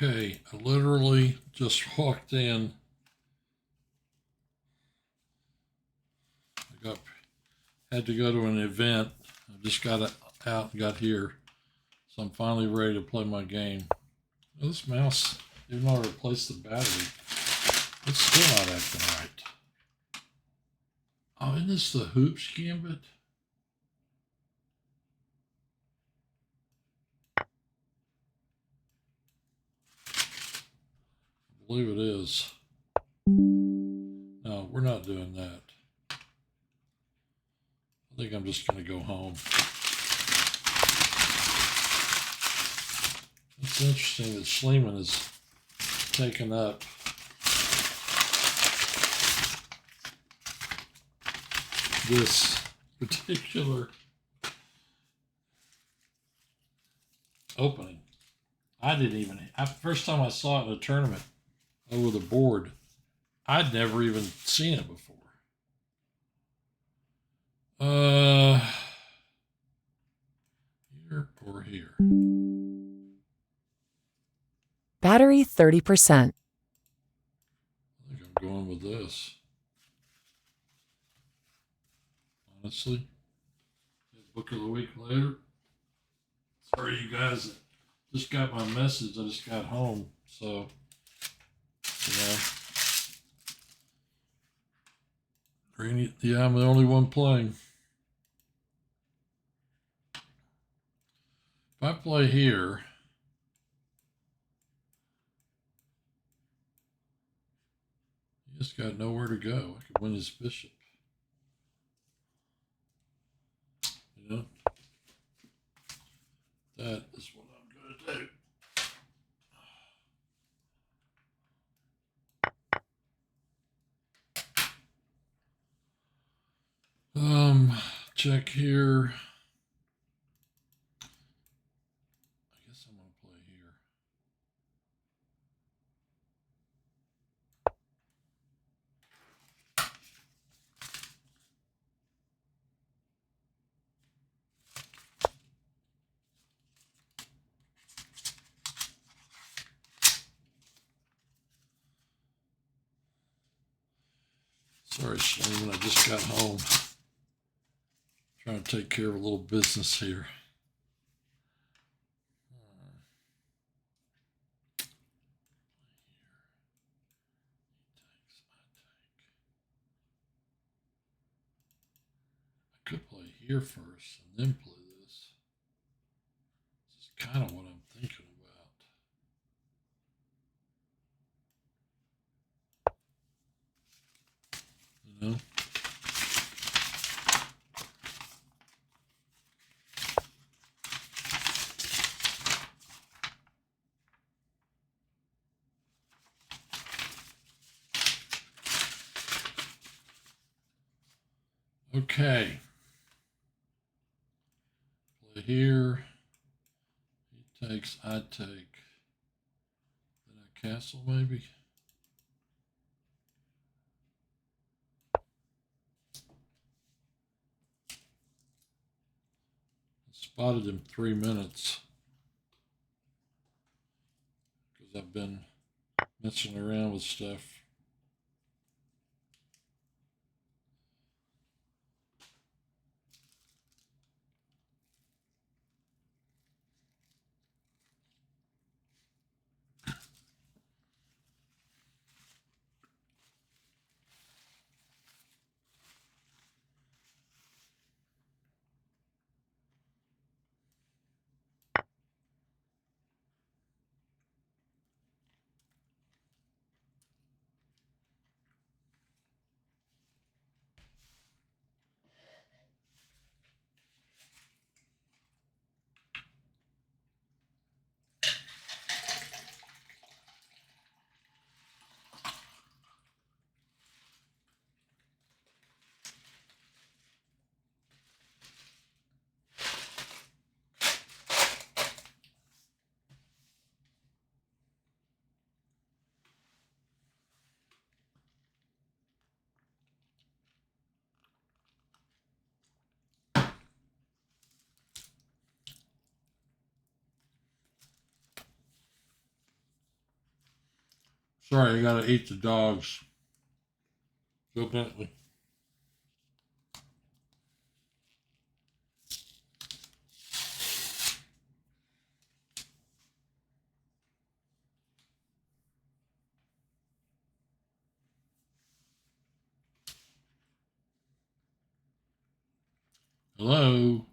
Okay, I literally just walked in. Had to go to an event. I just got out and got here. So I'm finally ready to play my game. Oh, this mouse, even though I replaced the battery, it's still not acting right. Oh, isn't this the Hoops Gambit? I believe it is. No, we're not doing that. I think I'm just going to go home. It's interesting that Schliemann has taken up this particular opening. I didn't even, first time I saw it in a tournament over the board, I'd never even seen it before. Here or here? Battery 30%. I think I'm going with this. Honestly, book of the week later. Sorry, you guys that just got my message. I just got home, so yeah, I'm the only one playing. If I play here, he just got nowhere to go. I could win his bishop. You know, that is what I'm going to do. Check here. I guess I'm going to play here. Sorry, Shane, I just got home. Trying to take care of a little business here. I could play here first and then play this. This is kind of what I'm thinking about. You know? Okay. Play here. He takes, I take. Then I castle maybe. I spotted him 3 minutes because I've been messing around with stuff. Sorry, I gotta eat the dogs. Go Bentley. Hello.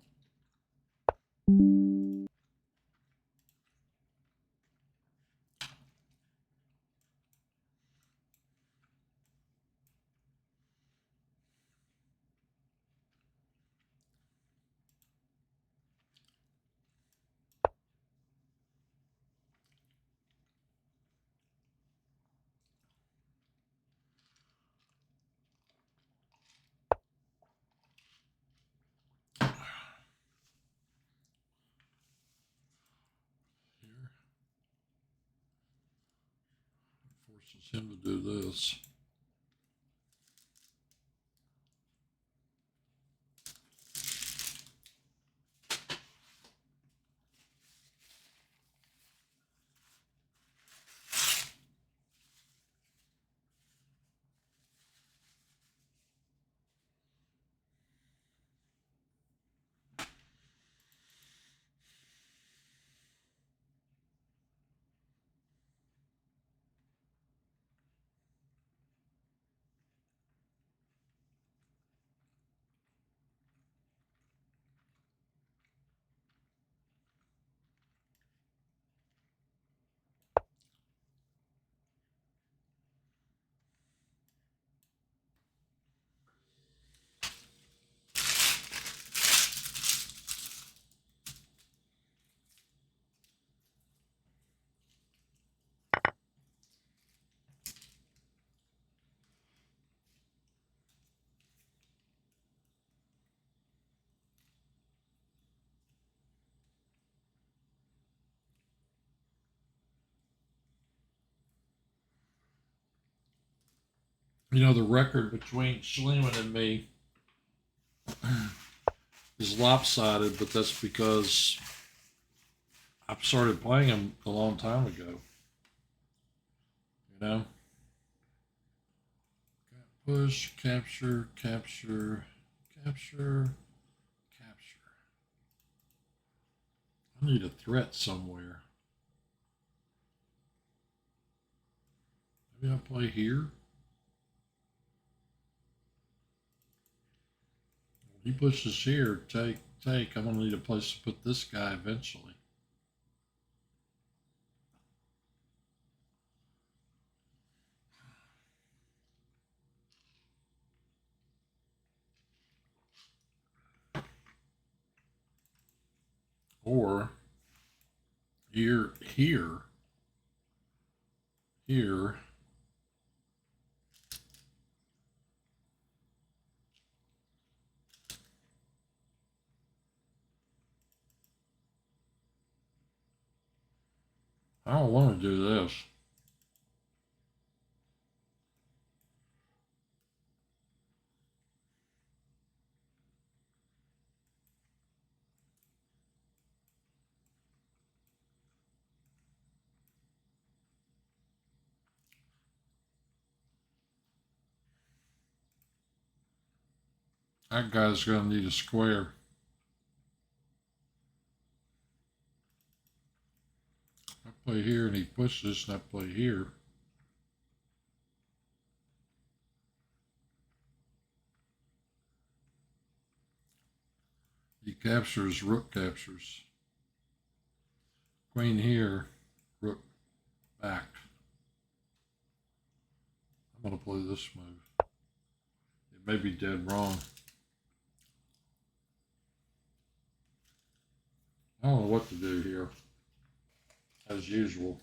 Here. Forces him to do this. You know, the record between Schliemann and me is lopsided, but that's because I started playing him a long time ago. You know? Push, capture, capture, capture, capture. I need a threat somewhere. Maybe I'll play here. He pushes here, take, take. I'm gonna need a place to put this guy eventually. Or here, here, here. I don't want to do this. That guy's gonna need a square. I play here and he pushes and I play here. He captures, rook captures. Queen here, rook back. I'm gonna play this move. It may be dead wrong. I don't know what to do here, as usual.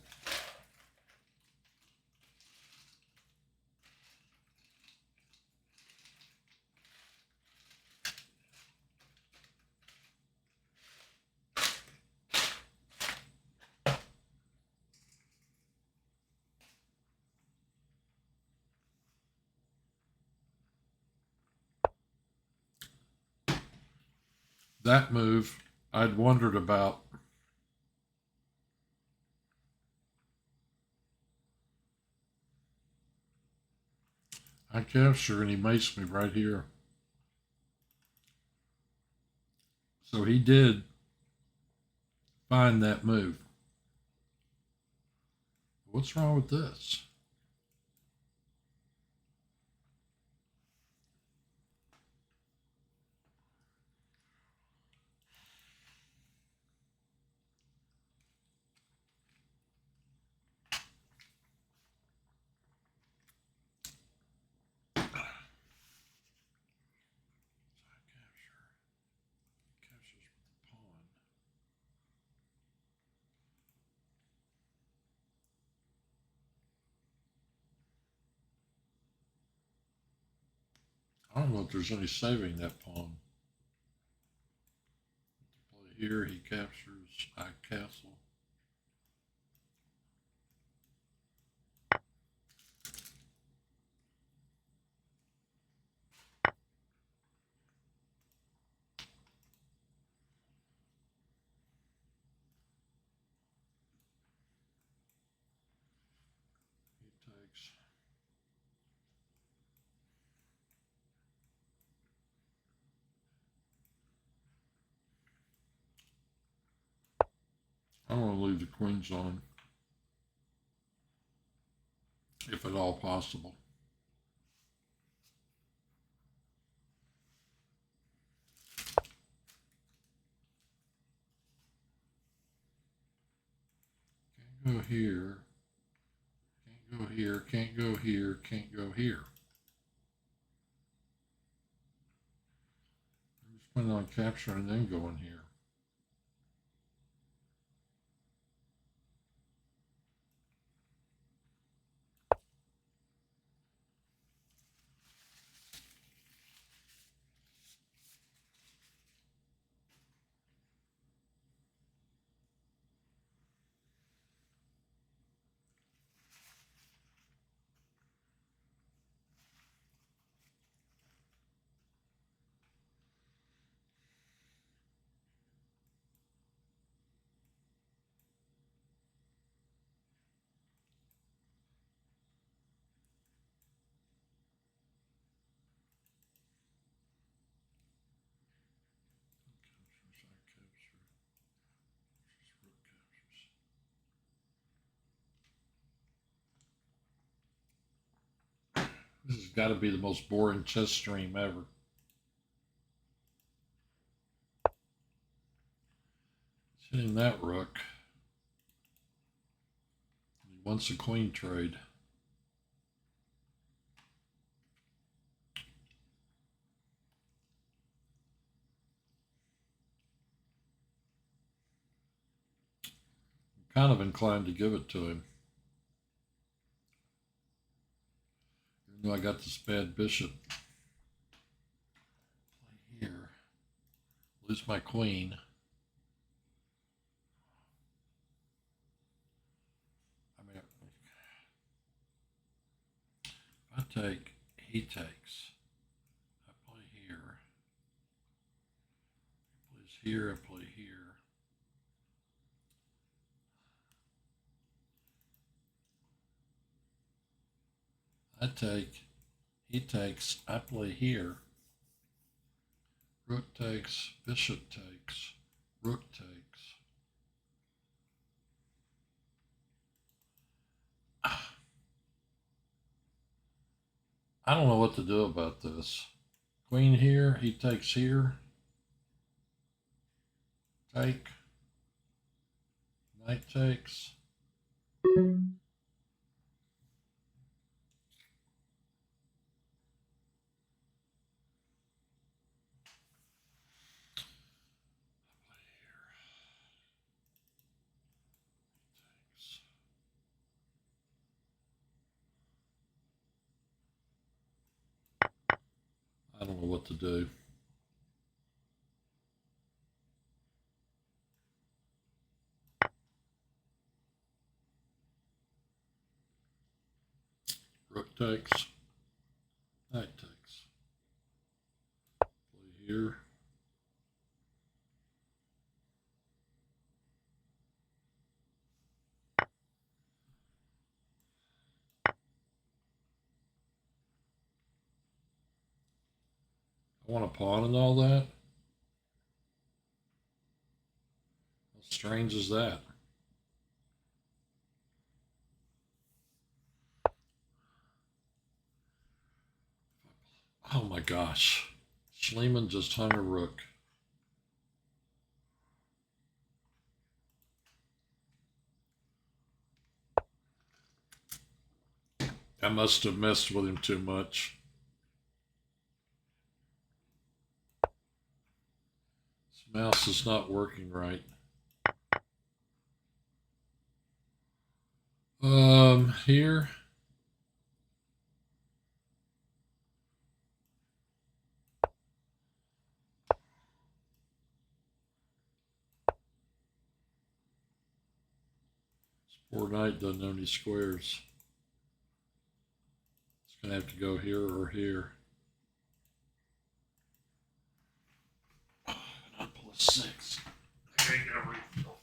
That move I'd wondered about. I capture and he mates me right here. So he did find that move. What's wrong with this? Captures with the pawn. I don't know if there's any saving that pawn. Play here, he captures, I castle. He takes. I want to leave the queens on, if at all possible. Can't go here. Can't go here. Can't go here. Can't go here. I'm just planning on capturing and then going here. Captures, I capture. Just rook captures. This has got to be the most boring chess stream ever. It's hitting that rook. He wants a queen trade. I'm kind of inclined to give it to him. Even though I got this bad bishop. Play here. Lose my queen. I mean, if I take, he takes. I play here. He plays here, I play here. I take, he takes, I play here. Rook takes, bishop takes, rook takes. I don't know what to do about this. Queen here, he takes here. Take. Knight takes. I don't know what to do. Rook takes. Knight takes. Play here. I want a pawn and all that. How strange is that? Oh my gosh. Schliemann just hung a rook. I must have messed with him too much. This mouse is not working right. Here. This poor knight doesn't know any squares. It's gonna have to go here or here. I'll pull a 6. There you go, refill.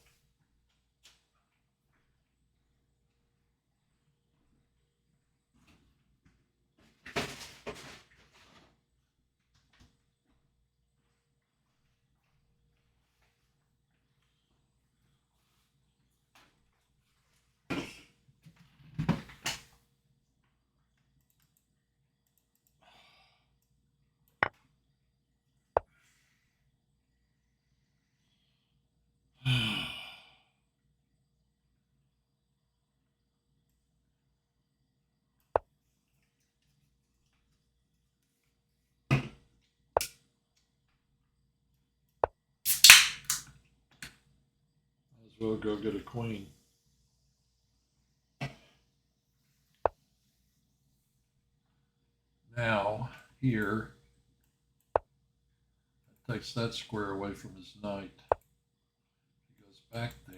Might as well go get a queen. Now, here, that takes that square away from his knight. He goes back there.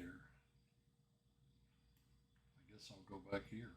I guess I'll go back here.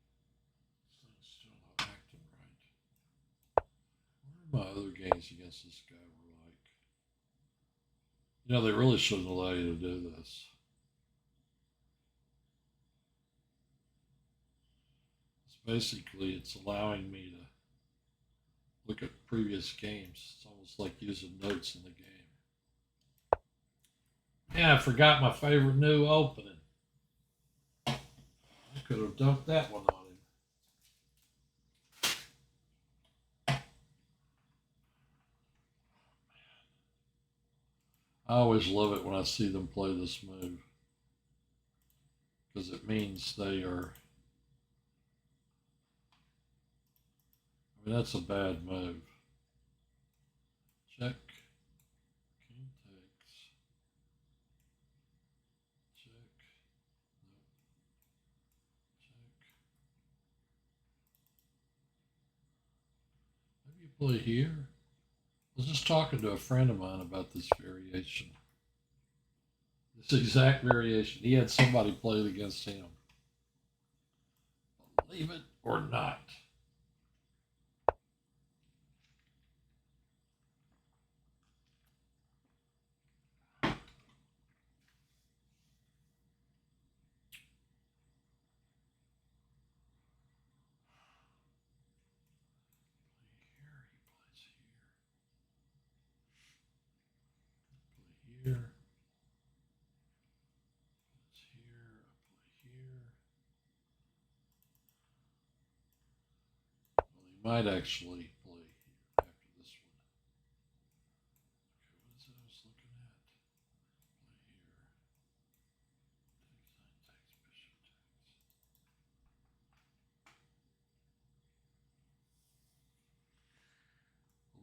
This thing's still not acting right. What are my other games against this guy were like? You know, they really shouldn't allow you to do this. Basically, it's allowing me to look at previous games. It's almost like using notes in the game. Yeah, I forgot my favorite new opening. I could have dunked that one on him. I always love it when I see them play this move because it means they are. I mean, that's a bad move. Check. King takes. Check. Nope. Check. Maybe you play here. I was just talking to a friend of mine about this variation. This exact variation. He had somebody play it against him. Believe it or not. Here, he plays here. Play here. It's here. I play here. Well, he might actually play here after this one. Okay, what is it I was looking at? Play here. Takes, bishop takes.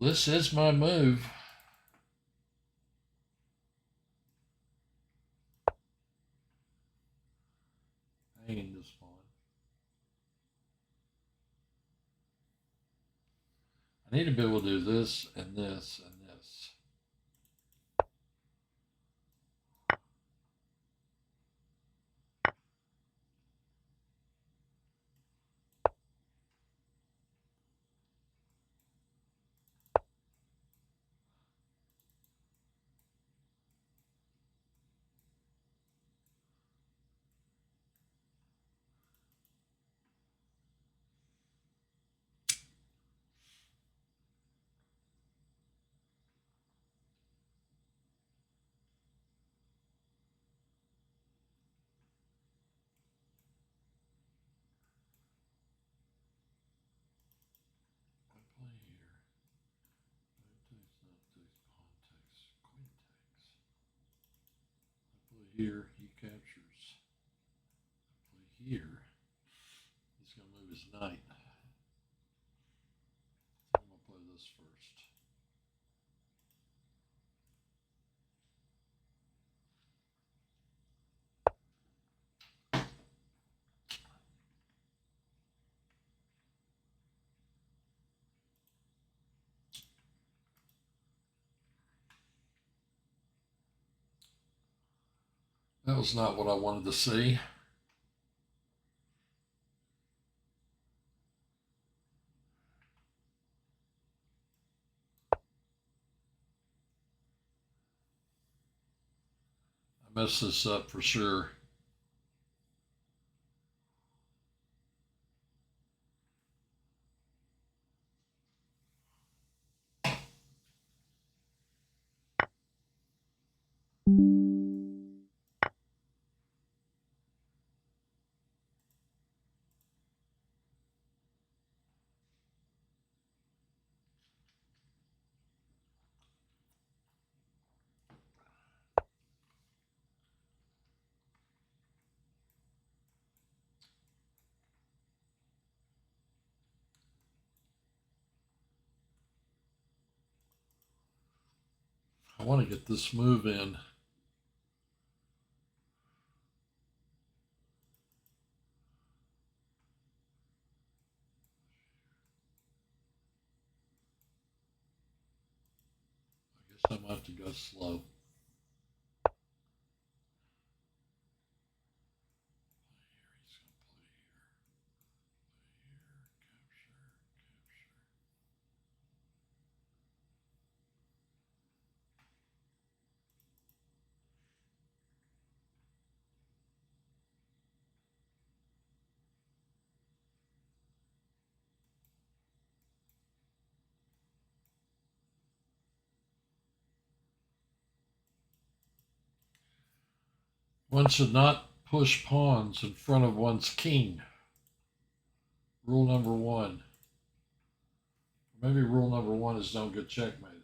This is my move. Hanging this pawn. I need to be able to do this and this and this. I play here. Knight takes, knight takes, pawn takes, queen takes. I play here, he captures. I play here. He's gonna move his knight. I'm gonna play this first. That was not what I wanted to see. I messed this up for sure. I want to get this move in. I guess I might have to go slow. He's going to play here. Play here. Capture. Capture. One should not push pawns in front of one's king. Rule number one. Maybe rule number one is don't get checkmated.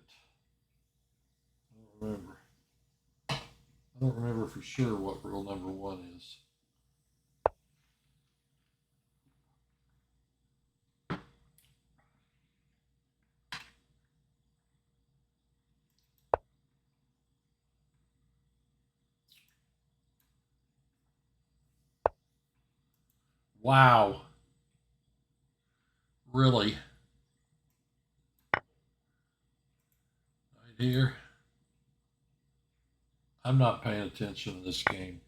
I don't remember. I don't remember for sure what rule number one is. Wow. Really? Right here. I'm not paying attention to this game.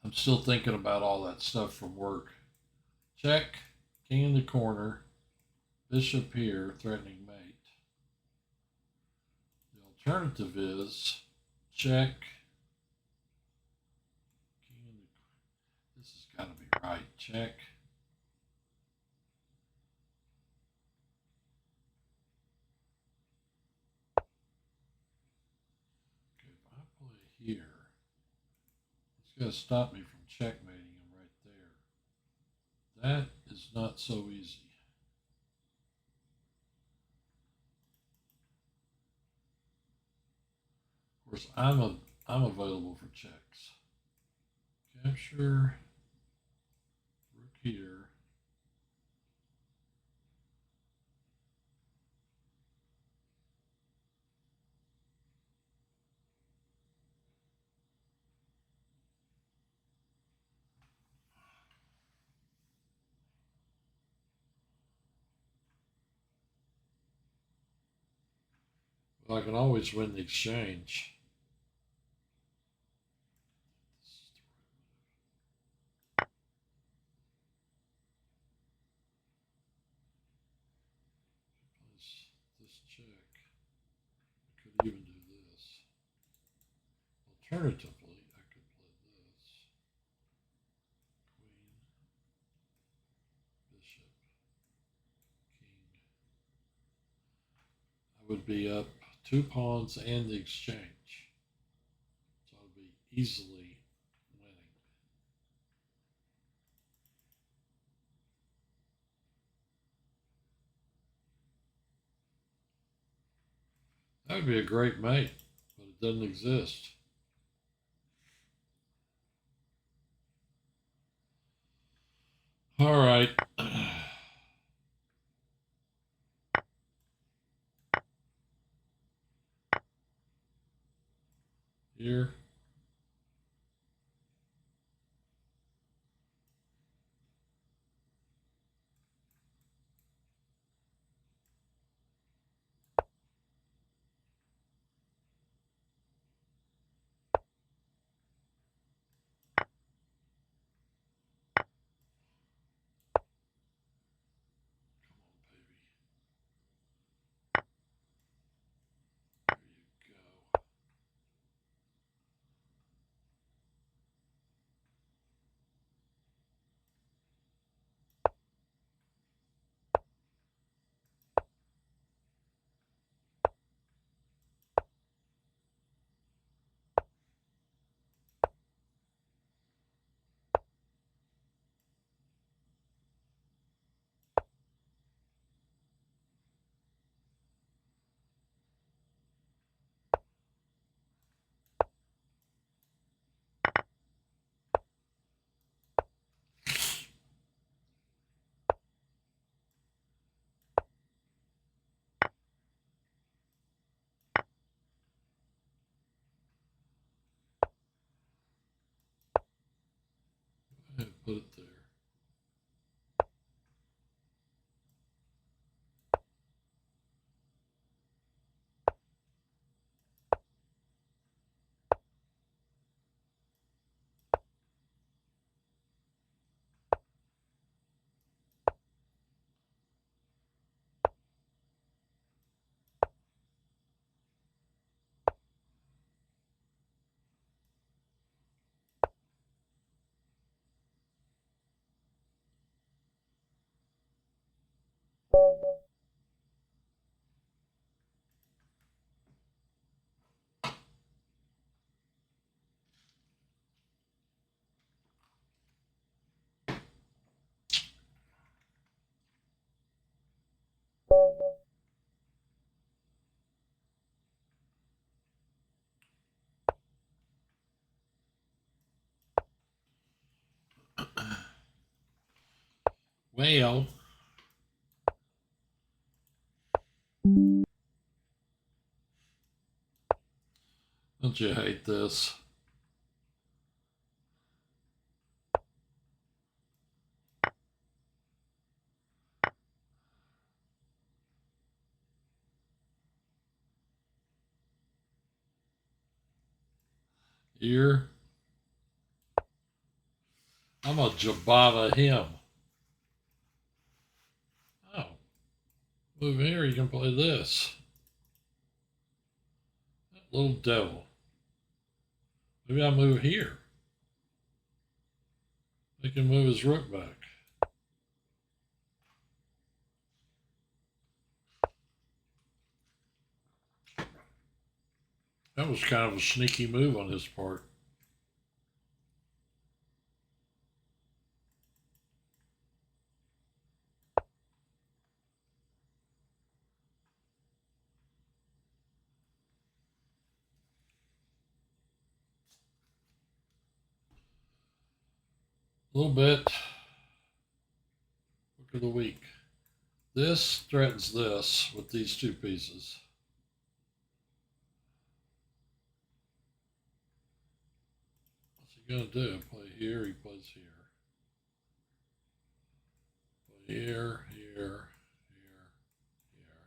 I'm still thinking about all that stuff from work. Check. King in the corner. Bishop here, threatening mate. The alternative is check. King in the, this has got to be right. Check. Okay, if I play here, it's going to stop me from checkmating him right there. That is not so easy. Of course, I'm available for checks. Capture. Rook here. But I can always win the exchange. This check. I could even do this. Alternatively, I could play this. Queen, bishop, king. I would be up 2 pawns and the exchange. So I'd be easily winning. That would be a great mate, but it doesn't exist. All right. Here. Come on, baby. There you go. And put it there. Well, don't you hate this? Here, I'm a Jabata him. Oh, move here, you can play this. Little devil. Maybe I move here. He can move his rook back. That was kind of a sneaky move on his part. A little bit. Book of the week. This threatens this with these 2 pieces. What's he going to do? Play here, he plays here. Play here, here, here, here.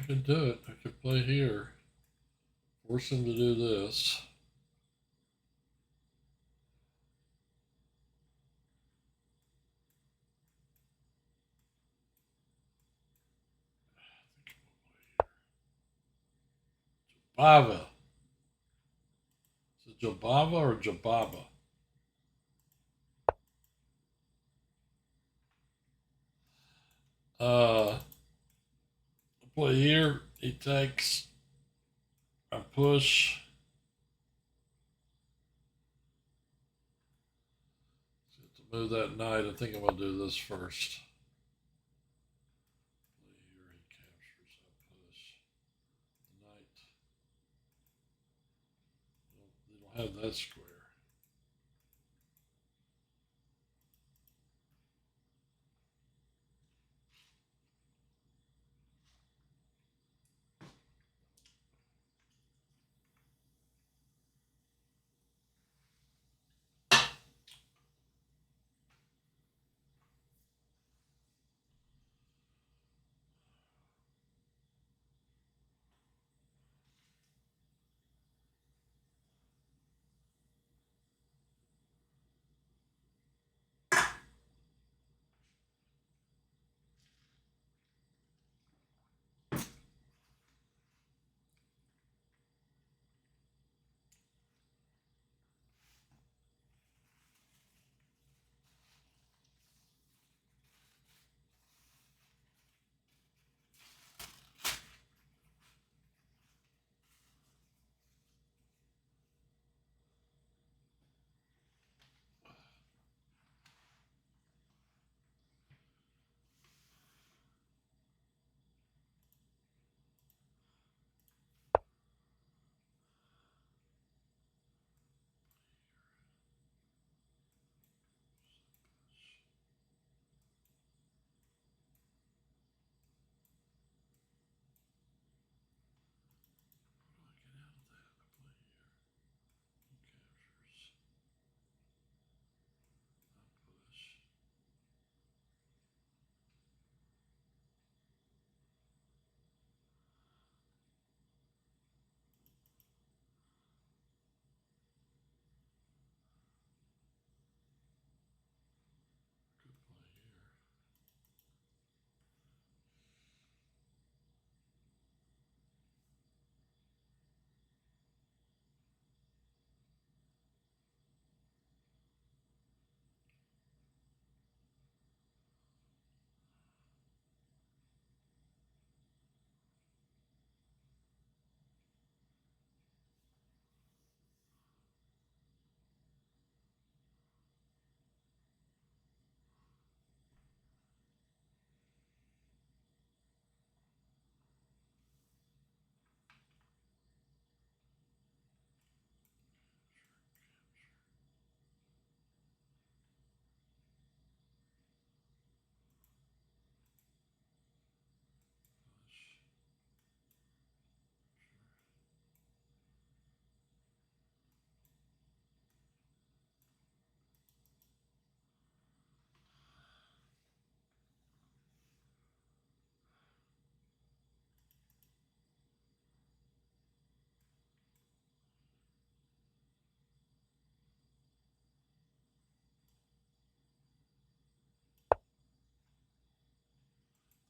could do it. I could play here. Force him to do this. Jabava. Is it Jabava or Jababa? Play here. He takes a push. To move that knight, I think I'm going to do this first. Here he captures that push. Knight. They don't have that square.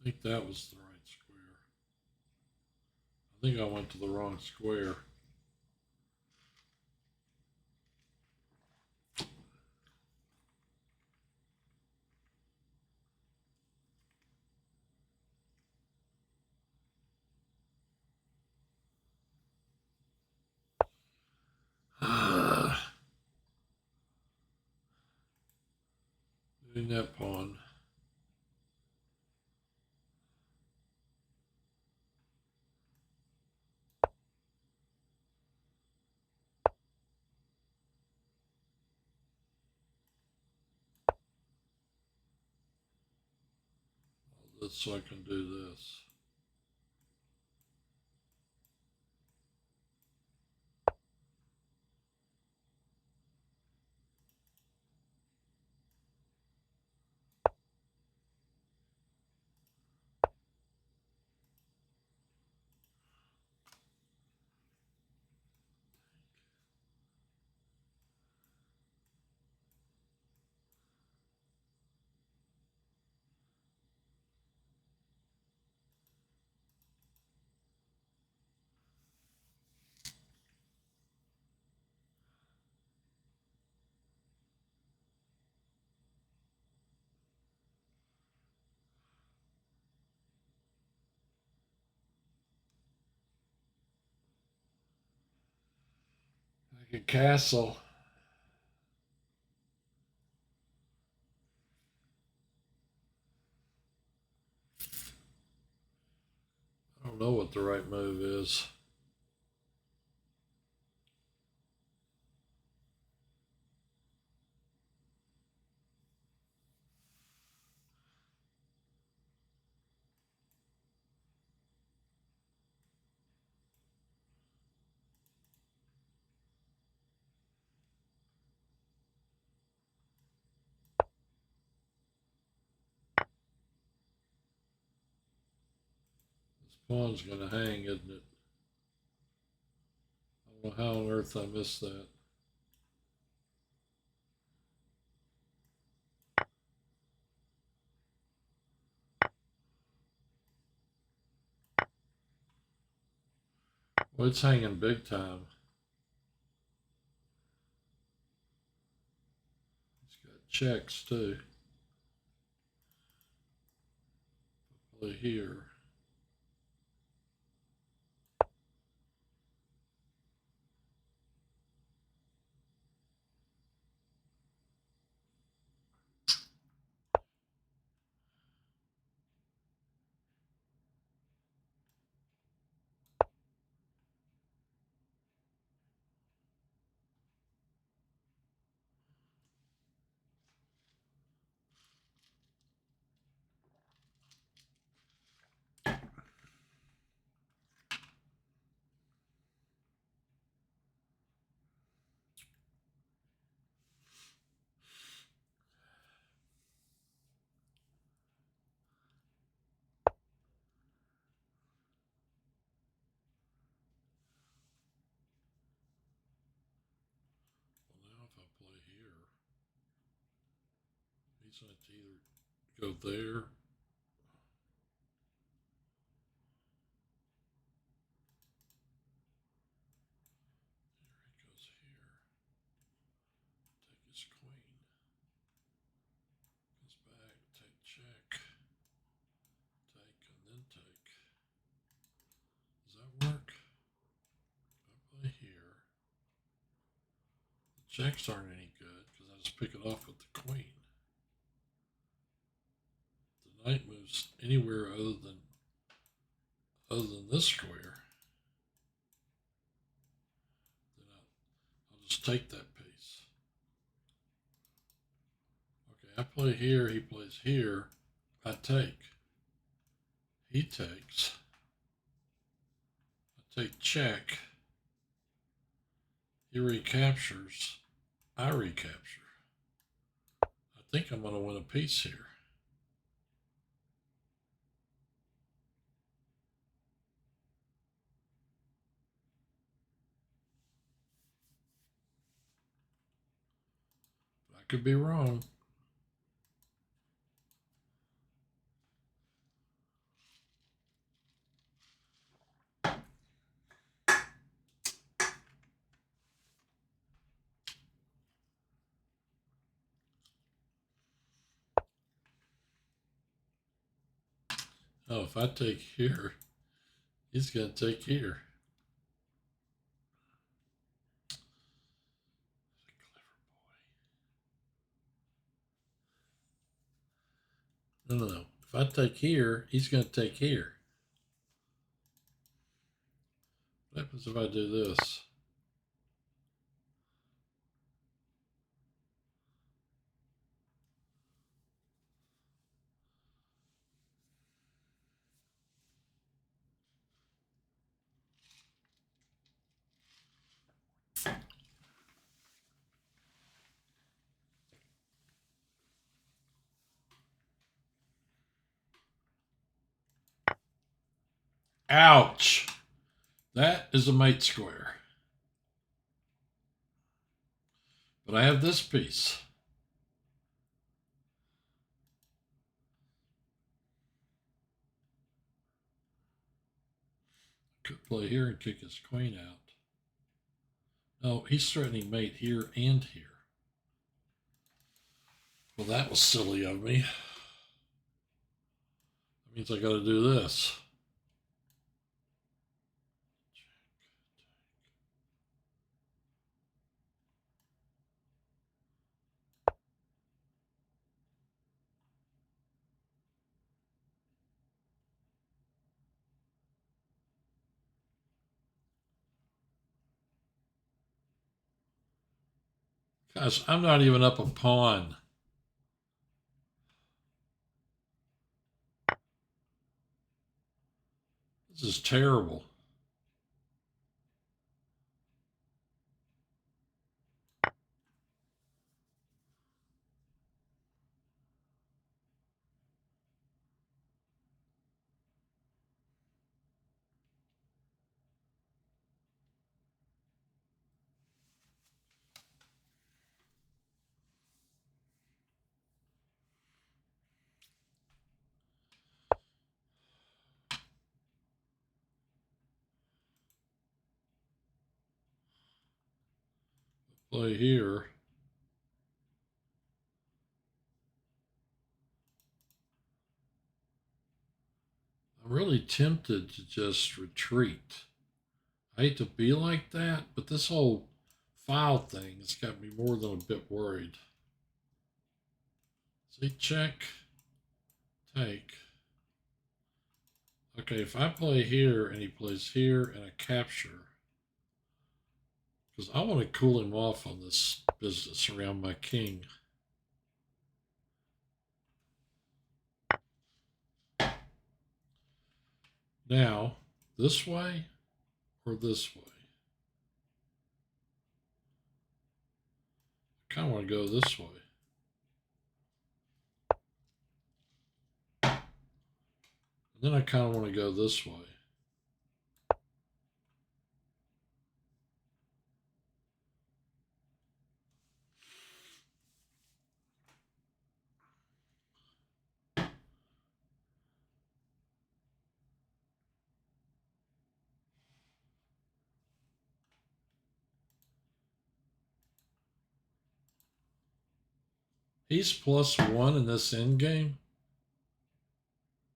I think that was the right square. I think I went to the wrong square. Moving that pawn. This so I can do this. Take a castle. I don't know what the right move is. This pawn's going to hang, isn't it? I don't know how on earth I missed that. Well, it's hanging big time. It's got checks too. Play here. Well, now if I play here, he's going to either go there. He goes here. Take his queen. Goes back, take check. Take and then take. Does that work? If I play here, the checks aren't any good because I just pick it off with the queen. The knight moves anywhere other than this square, then I'll just take that piece. Okay, I play here, he plays here, I take. He takes. I take check. He recaptures. I recapture. I think I'm going to win a piece here. I could be wrong. Oh, if I take here, he's going to take here. No. If I take here, he's going to take here. What happens if I do this? Ouch! That is a mate square. But I have this piece. Could play here and kick his queen out. No, he's threatening mate here and here. Well, that was silly of me. That means I got to do this. Guys, I'm not even up a pawn. This is terrible. Play here. I'm really tempted to just retreat. I hate to be like that, but this whole file thing has got me more than a bit worried. See, check, take. Okay, if I play here and he plays here and I capture, because I want to cool him off on this business around my king. Now, this way or this way? I kind of want to go this way. And then I kind of want to go this way. He's +1 in this end game.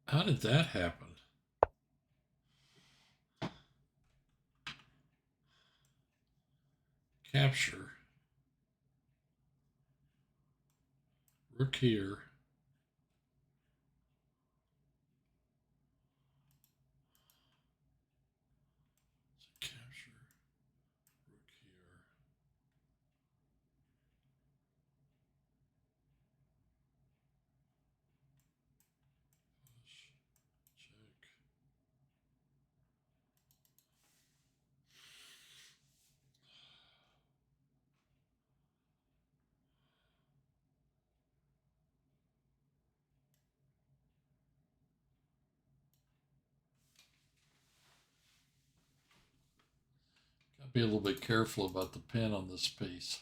How did that happen? Capture. Rook here. Capture. Rook here. Push. Check. Gotta be a little bit careful about the pin on this piece.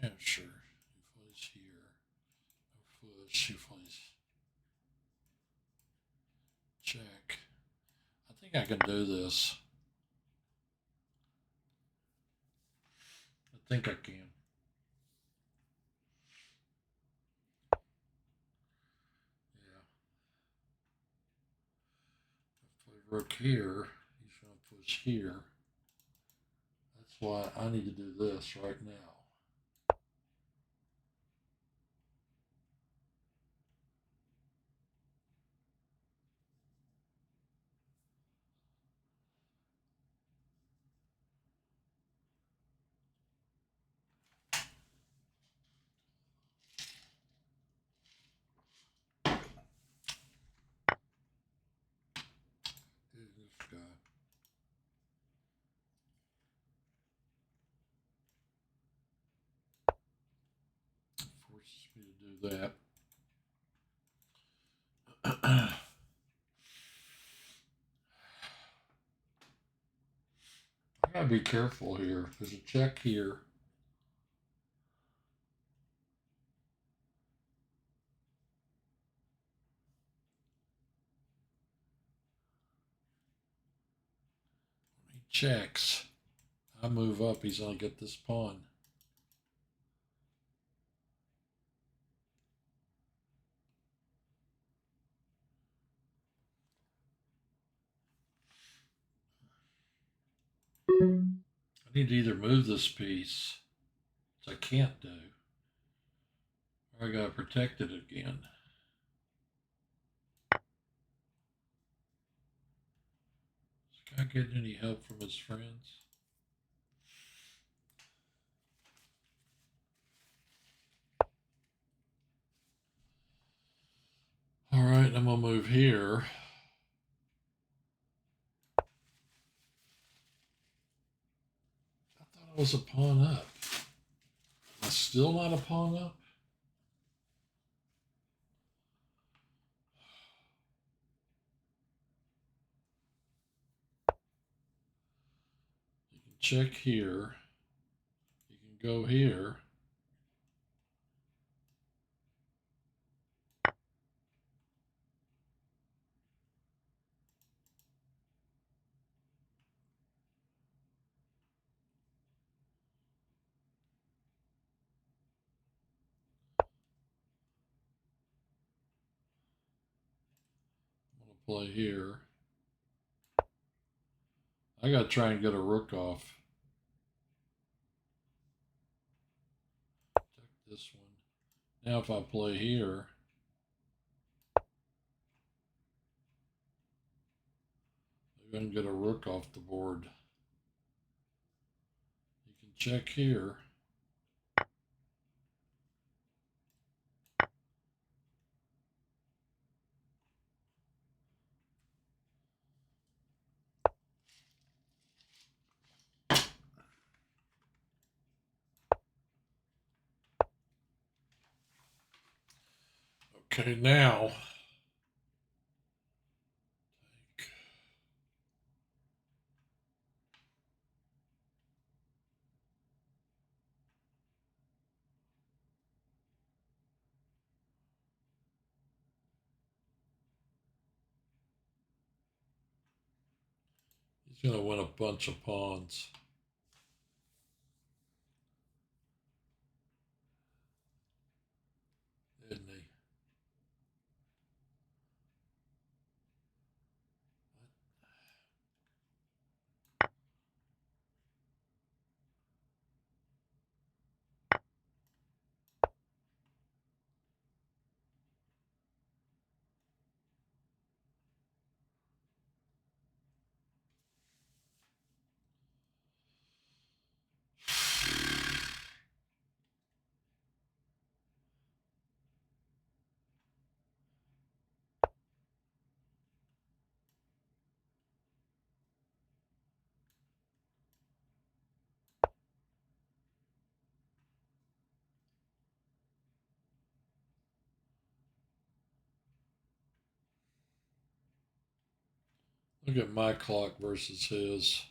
Capture. He plays here. No push. He plays. Check. I think I can do this. I think I can. Yeah. If I play rook here, he's going to push here. That's why I need to do this right now. This guy. Forces me to do that. I gotta be careful here. There's a check here. When he checks, I move up. He's gonna get this pawn. I need to either move this piece, which I can't do, or I gotta protect it again. This guy not getting any help from his friends. All right, I'm gonna move here. I thought I was a pawn up. Am I still not a pawn up? You can check here. You can go here. I'm gonna play here. I gotta try and get a rook off. Check this one. Now if I play here, I'm gonna get a rook off the board. You can check here. Okay, now he's gonna win a bunch of pawns. Isn't he? Look at my clock versus his.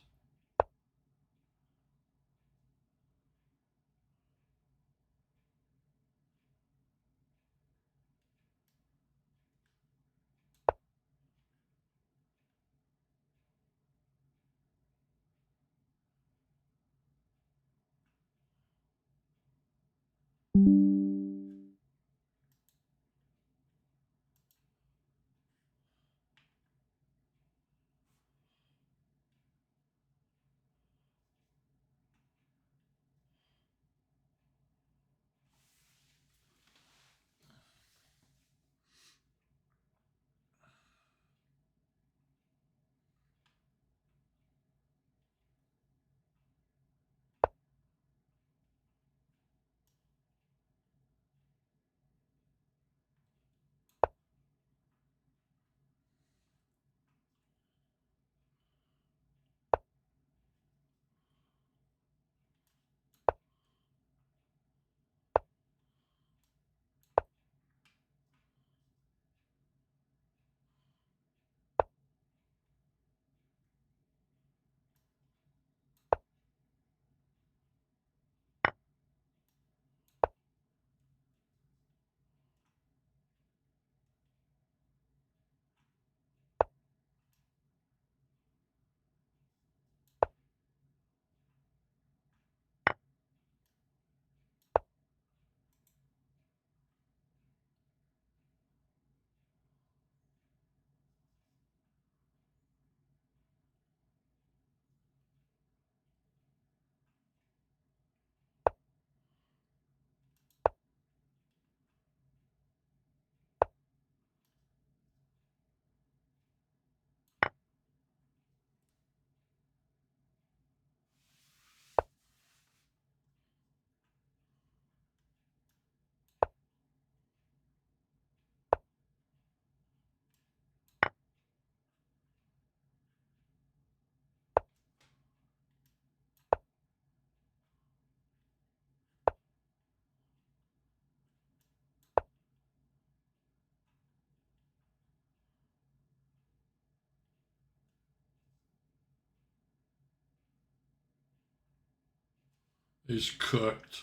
He's cooked.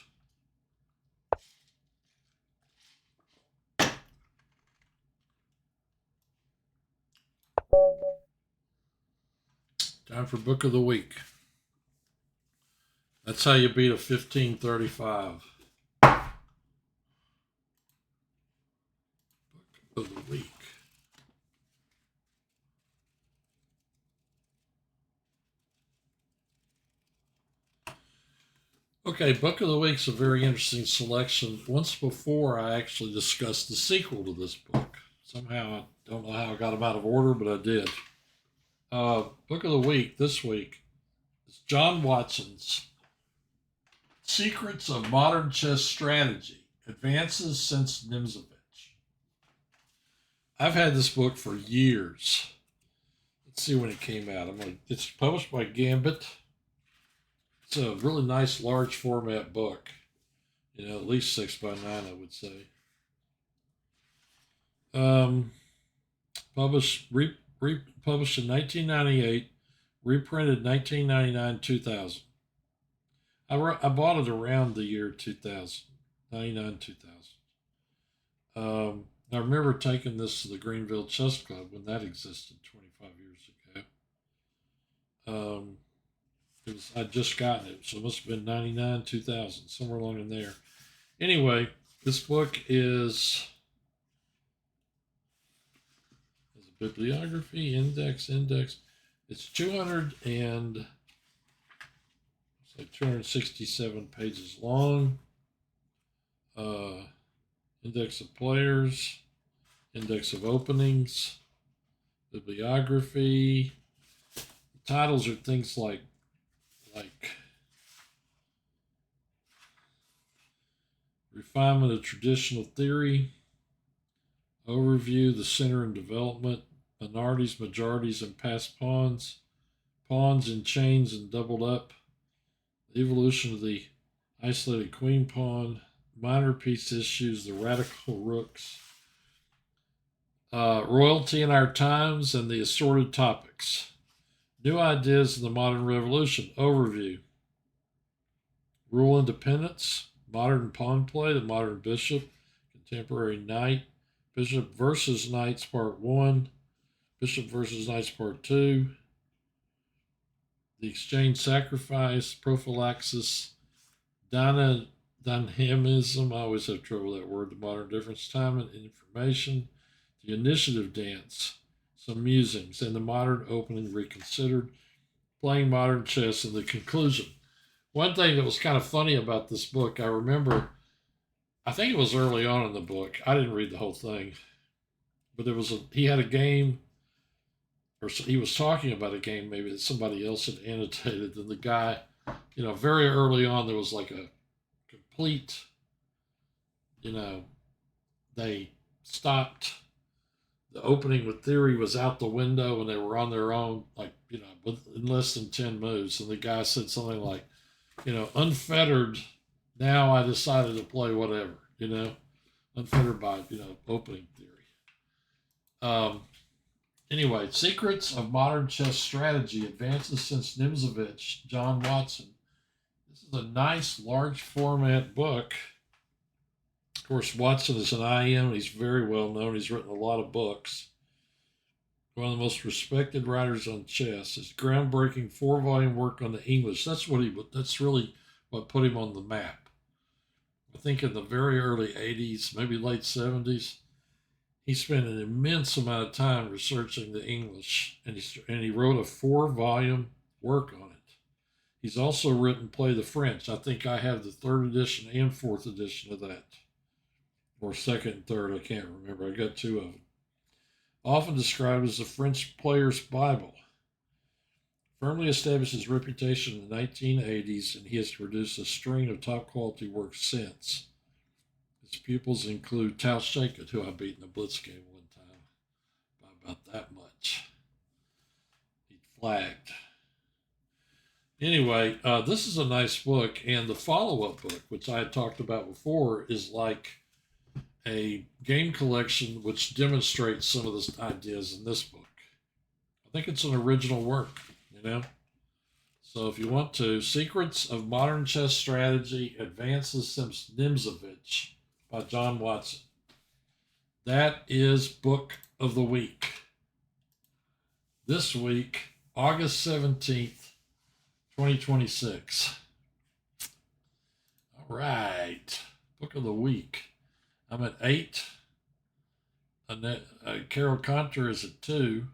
Time for book of the week. That's how you beat a 1535. Book of the week. Okay, book of the week's a very interesting selection. Once before, I actually discussed the sequel to this book. Somehow, I don't know how I got them out of order, but I did. Book of the week this week is John Watson's Secrets of Modern Chess Strategy, Advances since Nimzovich. I've had this book for years. Let's see when it came out. It's published by Gambit. It's a really nice large format book. At least 6x9, I would say. Published in 1998, reprinted 1999, 2000. I bought it around the year 2000, 99, 2000. I remember taking this to the Greenville Chess Club when that existed 25 years ago. I'd just gotten it, so it must have been 99, 2000, somewhere along in there. Anyway, this book is a bibliography, index. It's 267 pages long. Index of players, index of openings, bibliography. The titles are things like refinement of traditional theory, overview, the center and development, minorities, majorities, and passed pawns, pawns in chains and doubled up, the evolution of the isolated queen pawn, minor piece issues, the radical rooks, royalty in our times, and the assorted topics. New ideas in the modern revolution. Overview. Rule independence. Modern pawn play. The modern bishop. Contemporary knight. Bishop versus knights part 1. Bishop versus knights part 2. The exchange sacrifice. Prophylaxis. Dynamism. I always have trouble with that word. The modern difference. Time and information. The initiative dance. Some musings, and the modern opening reconsidered, playing modern chess, and the conclusion. One thing that was kind of funny about this book, I remember, I think it was early on in the book. I didn't read the whole thing, but he had a game, or he was talking about a game maybe that somebody else had annotated, and the guy, very early on, there was like a complete, they stopped. The opening with theory was out the window and they were on their own, in less than 10 moves. And the guy said something like, unfettered, now I decided to play whatever, unfettered by, opening theory. Anyway, Secrets of Modern Chess Strategy, Advances since Nimzovich, John Watson. This is a nice, large format book. Of course, Watson is an IM. He's very well known. He's written a lot of books. One of the most respected writers on chess. His groundbreaking 4-volume work on the English. That's really what put him on the map. I think in the very early 80s, maybe late 70s, he spent an immense amount of time researching the English, and he wrote a 4-volume work on it. He's also written Play the French. I think I have the 3rd edition and 4th edition of that. Or 2nd and 3rd, I can't remember. I got 2 of them. Often described as the French player's Bible. Firmly established his reputation in the 1980s, and he has produced a string of top quality works since. His pupils include Tal Shakert, who I beat in a blitz game one time by about that much. He flagged. Anyway, this is a nice book, and the follow-up book, which I had talked about before, is like a game collection which demonstrates some of the ideas in this book. I think it's an original work, So if you want to, Secrets of Modern Chess Strategy, Advances Nimzovich by John Watson. That is book of the week. This week, August 17th, 2026. All right. Book of the week. I'm at 8. Annette, Carol Conter is at 2.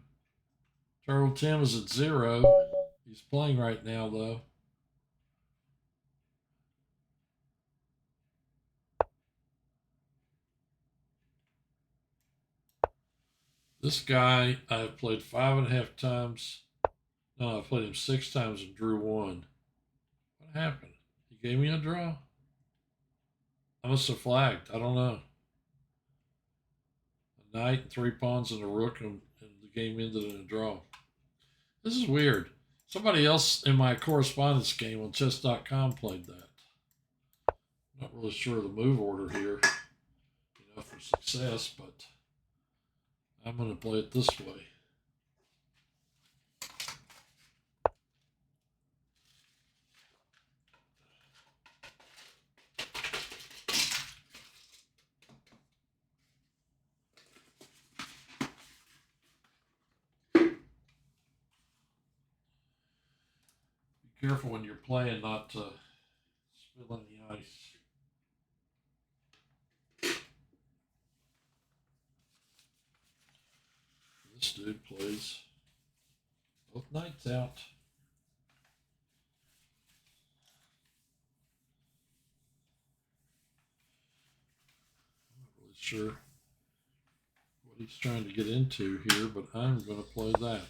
Turtle Tim is at 0. He's playing right now, though. This guy I've played 5.5 times. No, I played him 6 times and drew 1. What happened? He gave me a draw? I must have flagged. I don't know. A knight and 3 pawns and a rook, and the game ended in a draw. This is weird. Somebody else in my correspondence game on chess.com played that. Not really sure of the move order here, for success, but I'm going to play it this way. Be careful when you're playing not to spill any ice. This dude plays both knights out. I'm not really sure what he's trying to get into here, but I'm going to play that.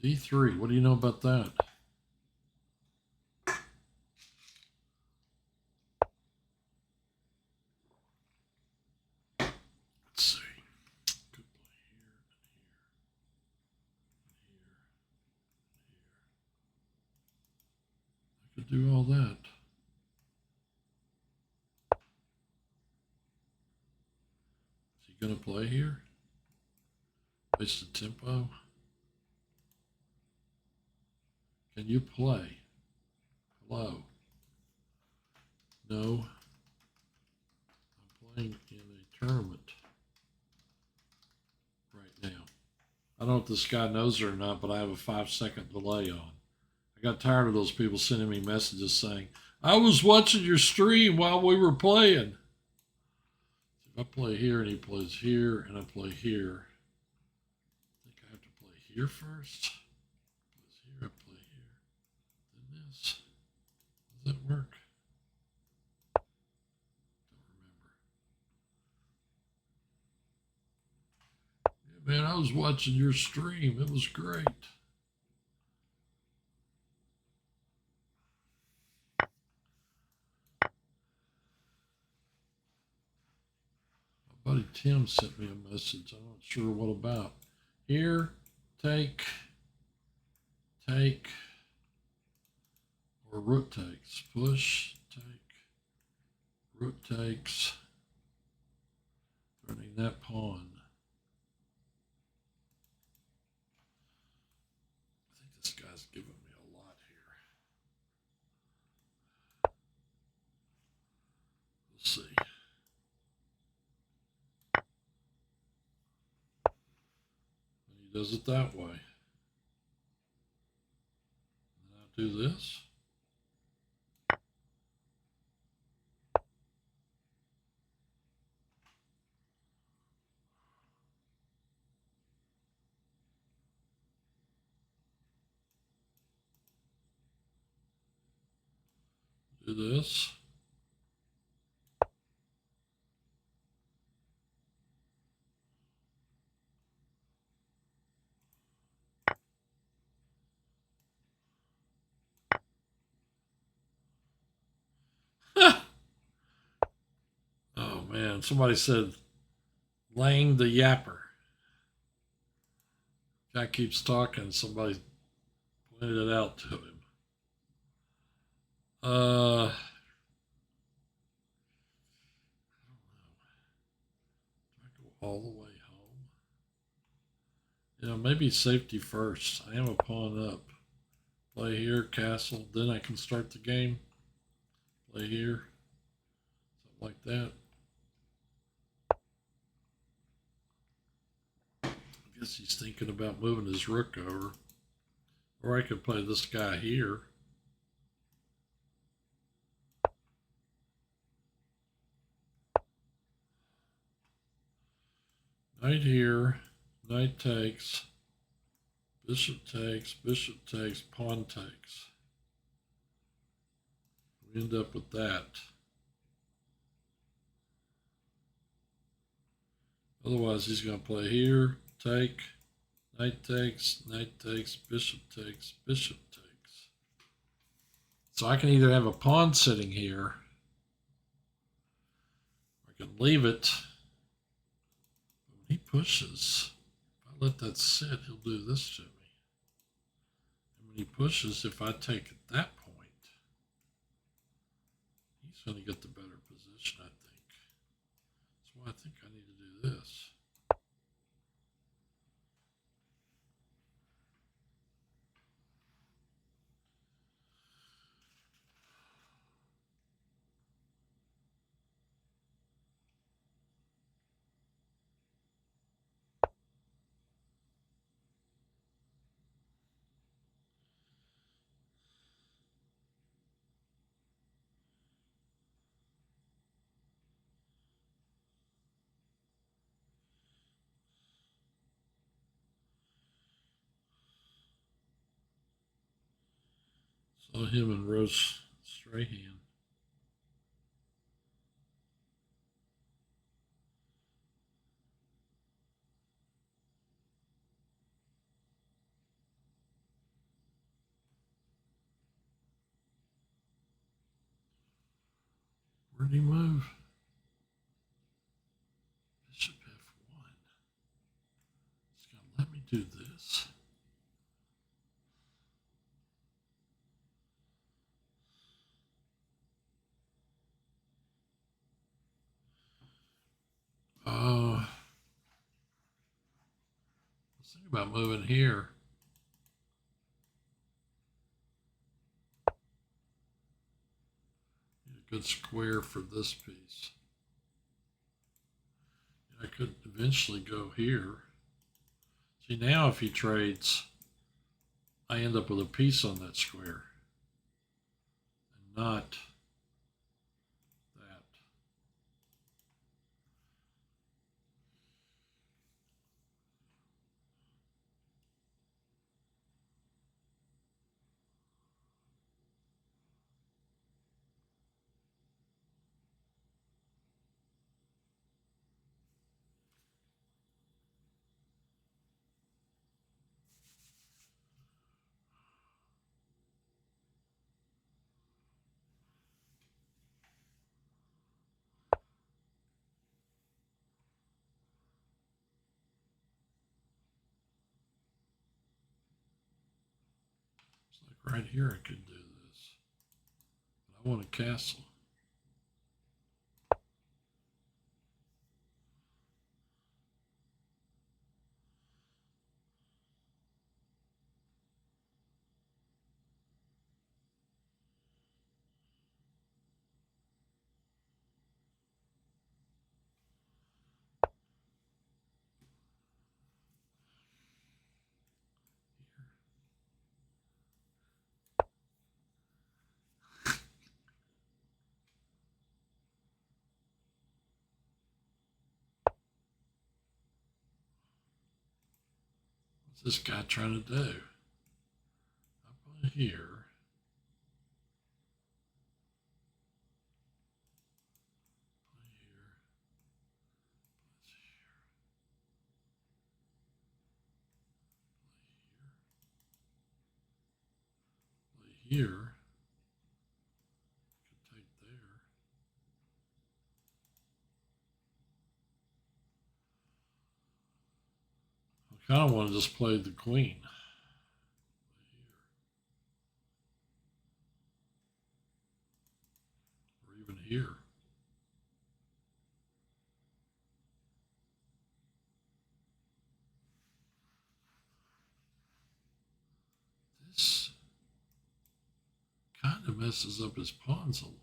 D3, what do you know about that? Let's see. Could play here and here and here. I could do all that. Is he going to play here? Waste the tempo. Can you play? Hello. No. I'm playing in a tournament right now. I don't know if this guy knows it or not, but I have a 5-second delay on. I got tired of those people sending me messages saying, I was watching your stream while we were playing. If I play here and he plays here and I play here, I think I have to play here first. Here, I play here. Then this. Does that work? Don't remember. Yeah, man, I was watching your stream. It was great. My buddy Tim sent me a message. I'm not sure what about. Here, take, or rook takes. Push, take, rook takes. Running that pawn. I think this guy's giving me a lot here. Let's see. He does it that way. And I'll do this. Do this. Oh man, somebody said Lang the Yapper. Guy keeps talking, somebody pointed it out to him. I don't know. Do I go all the way home? Yeah, maybe safety first. I am a pawn up. Play here, castle. Then I can start the game. Play here. Something like that. I guess he's thinking about moving his rook over. Or I could play this guy here. Knight here. Knight takes. Bishop takes. Bishop takes. Pawn takes. We end up with that. Otherwise, he's going to play here. Take. Knight takes. Knight takes. Bishop takes. Bishop takes. So I can either have a pawn sitting here, or I can leave it. But when he pushes, if I let that sit, he'll do this to me. And when he pushes, if I take at that point, he's going to get the better position, I think. That's why I think I need to do this. Saw him and Rose Strahan. Where'd he move? Bishop F1. It's going to let me do this. Let's think about moving here. Need a good square for this piece. I could eventually go here. See, now if he trades, I end up with a piece on that square. And not that. It's like right here I could do this. But I want a castle. What's this guy trying to do? Up on here. Here, could take there. I kind of want to just play the queen. Or even here. Kind of messes up his pawns a little.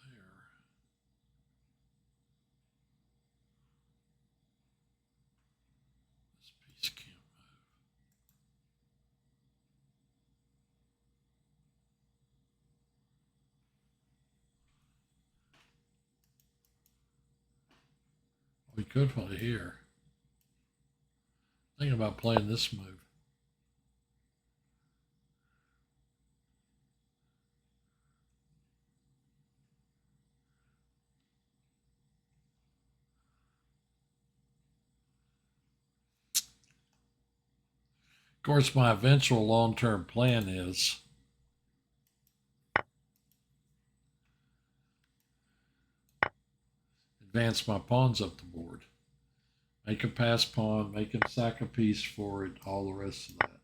There. This piece can't move. We could play here. Thinking about playing this move. Of course, my eventual long-term plan is advance my pawns up the board. Make him pass pawn, make him sack a piece for it, all the rest of that.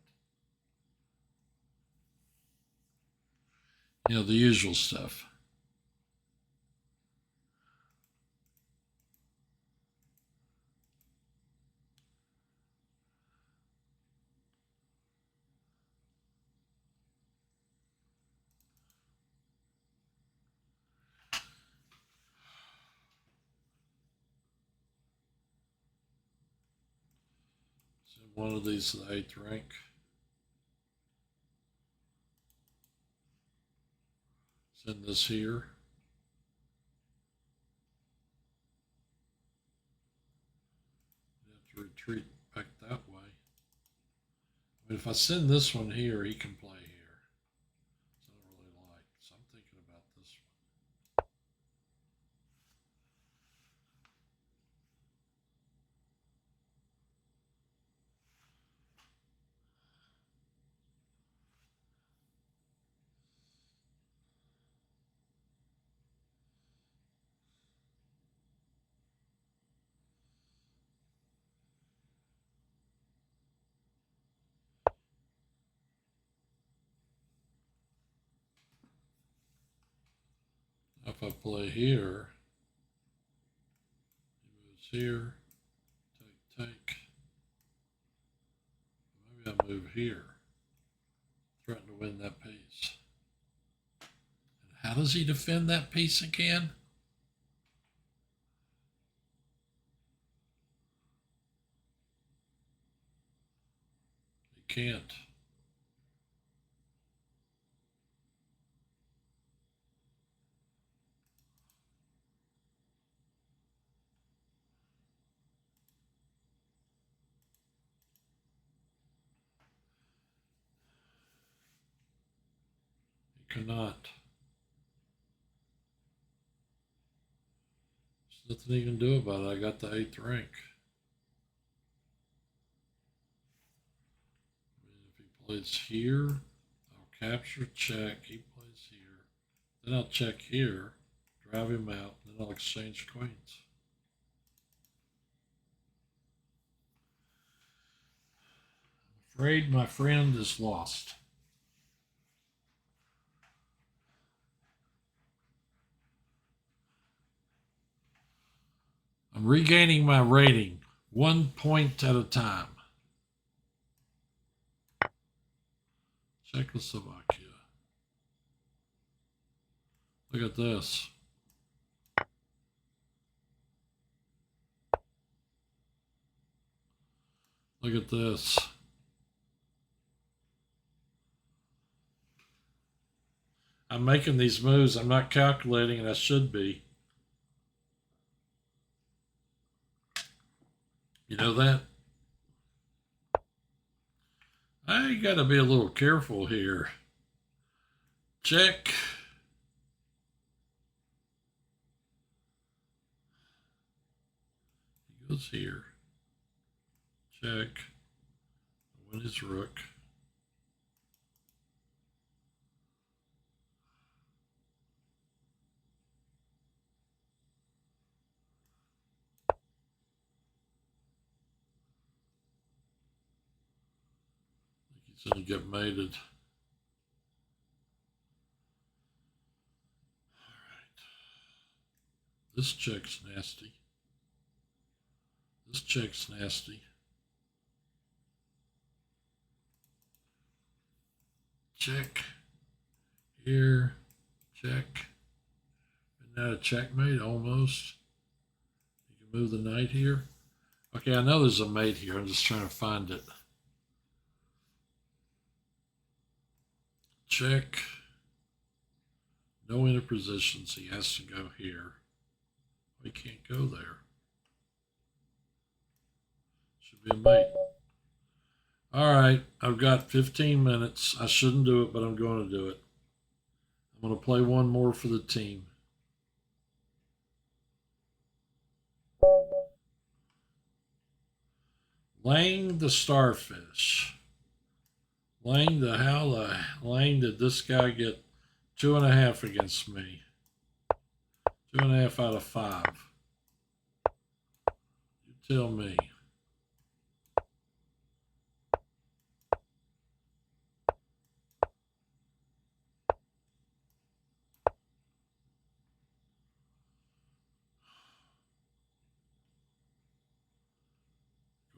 You know, the usual stuff. Send one of these to the 8th rank. Send this here. You have to retreat back that way. But if I send this one here, he can play here. So I don't really like. So I'm thinking about this one. If I play here, he moves here, take. Maybe I move here, threaten to win that piece. And how does he defend that piece again? He can't. Cannot. There's nothing he can do about it. I got the 8th rank. I mean, if he plays here, I'll capture, check. He plays here. Then I'll check here, drive him out, then I'll exchange queens. I'm afraid my friend is lost. I'm regaining my rating 1 point at a time. Czechoslovakia. Look at this. Look at this. I'm making these moves. I'm not calculating, and I should be. You know that? I got to be a little careful here. Check. He goes here. Check. Win his rook. He's going to get mated. This check's nasty. This check's nasty. Check. Here. Check. And now a checkmate almost. You can move the knight here. Okay, I know there's a mate here. I'm just trying to find it. Check. No interpositions. He has to go here. We can't go there. Should be a mate. All right, I've got 15 minutes. I shouldn't do it, but I'm going to do it. I'm going to play one more for the team. Lang the Starfish. Lang the Lang did this guy get 2.5 against me? 2.5 out of 5. You tell me.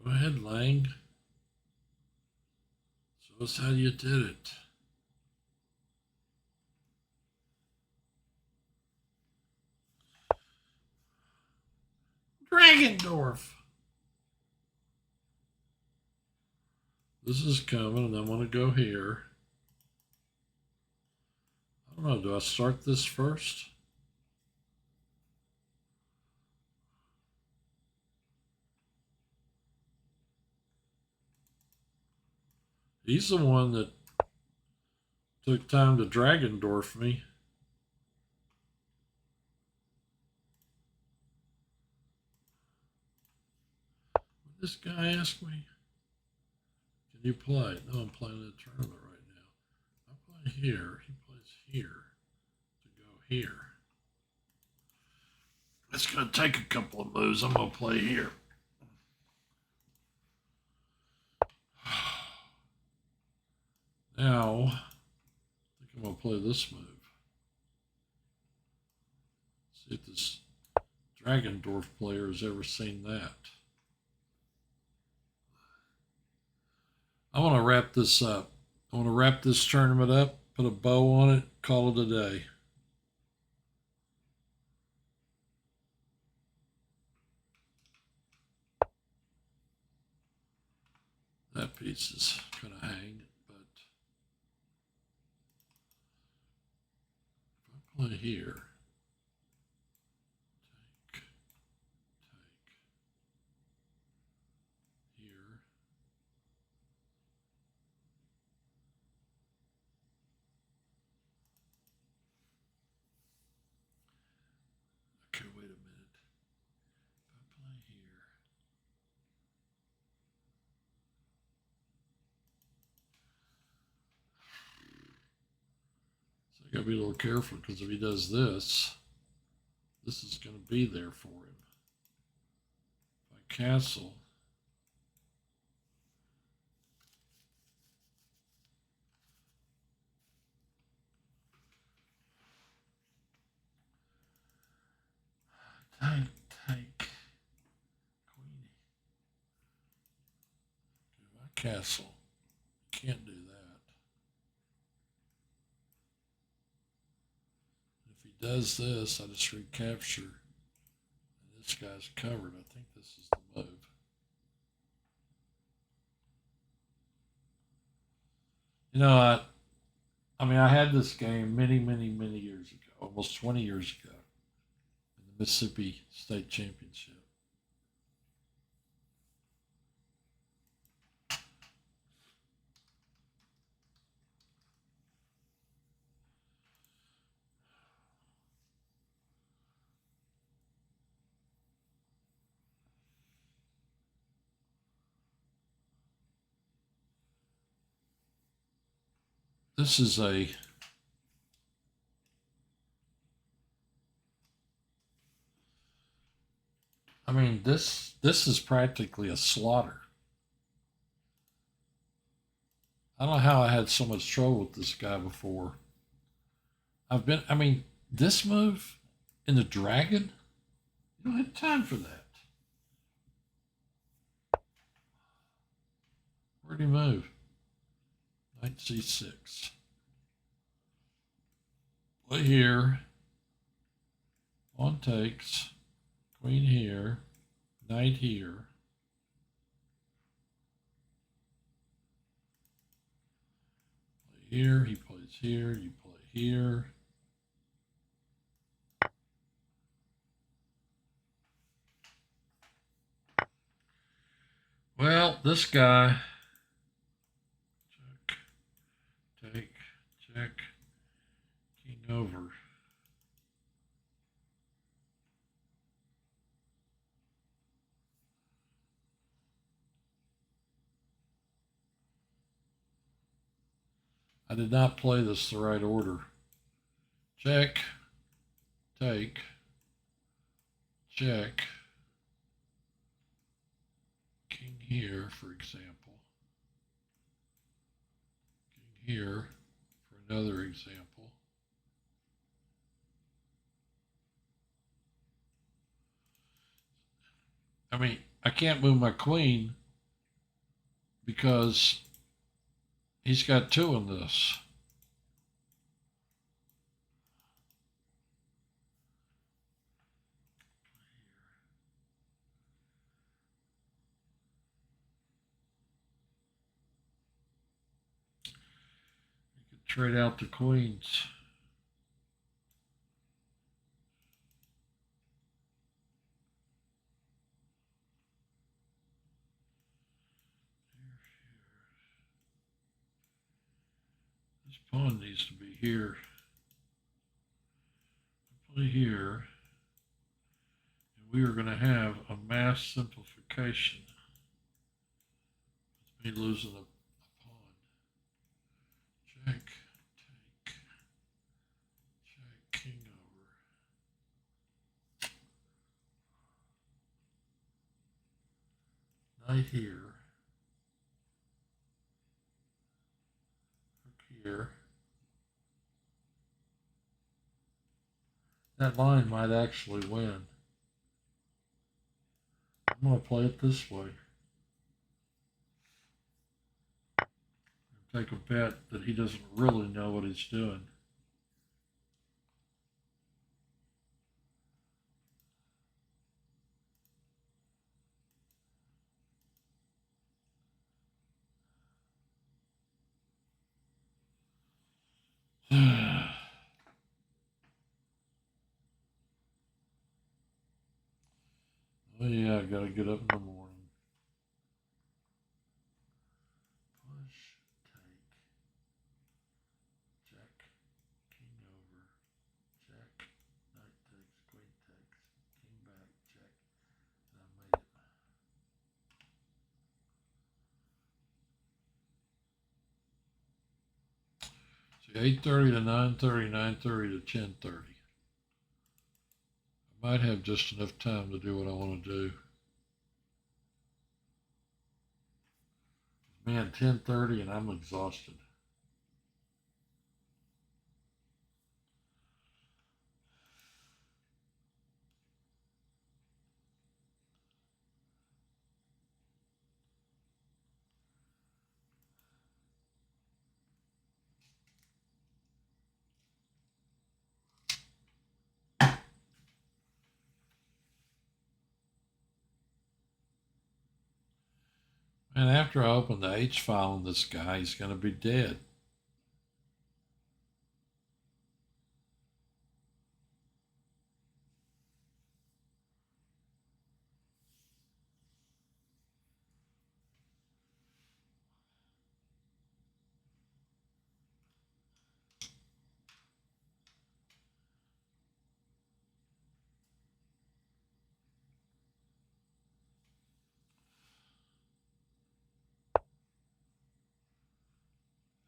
Go ahead, Lang. Show us how you did it. Dragendorf. This is coming, and I'm going to go here. I don't know. Do I start this first? He's the one that took time to Dragendorf me. This guy asked me, can you play? No, I'm playing in a tournament right now. I play here. He plays here to go here. It's going to take a couple of moves. I'm going to play here. Now, I think I'm going to play this move. See if this Dragendorf player has ever seen that. I want to wrap this up. I want to wrap this tournament up, put a bow on it, call it a day. That piece is going to hang, but if I play here, take, here. Okay, wait a minute. If I play here, so I gotta be a little careful because if he does this, this is going to be there for him. If I castle, take, queenie. If I castle, can't do that. If he does this, I just recapture. And this guy's covered. I think this is the move. You know, I mean, I had this game many years ago, almost 20 years ago, in the Mississippi State Championship. this is a I mean, this is practically a slaughter. I don't know how I had so much trouble with this guy before. I mean, this move in the dragon, you don't have time for that. Where'd he move? Knight c6. Play here. Pawn takes. Queen here. Knight here. Play here. He plays here. You play here. Well, this guy. Check. Take. Check. King over. I did not play this the right order. Check. Take. Check. King here, for example. King here, for another example. I mean, I can't move my queen because he's got two in this. You could trade out the queens. This pawn needs to be here. Play here. And we are going to have a mass simplification. It's me losing a pawn. Check, take, check, king over. Knight here. Rook here. That line might actually win. I'm going to play it this way. Take a bet that he doesn't really know what he's doing. Oh yeah, I gotta get up in the morning. Push, take, check, king over, check, knight takes, queen takes, king back, check, and I made it. See, 8:30 to 9:30, 9:30 to 10:30. I might have just enough time to do what I want to do. Man, 10:30 and I'm exhausted. And after I open the H file on this guy, he's going to be dead.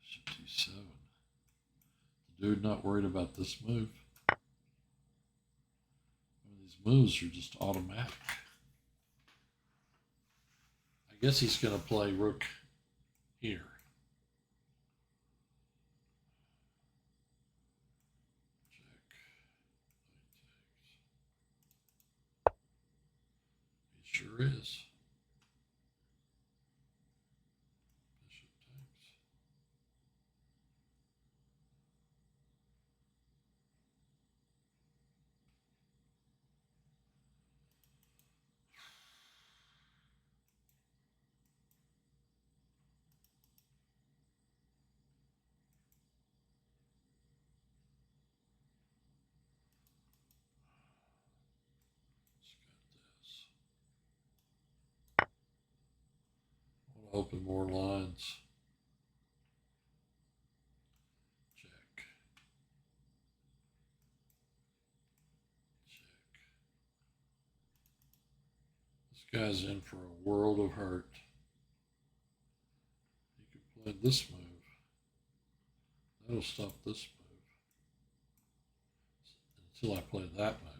Bishop d7. dude not worried about this move. These moves are just automatic. I guess he's going to play rook here. He sure is. Bishop takes. Open more lines. Check. Check. This guy's in for a world of hurt. He could play this move. That'll stop this move. Until I play that move.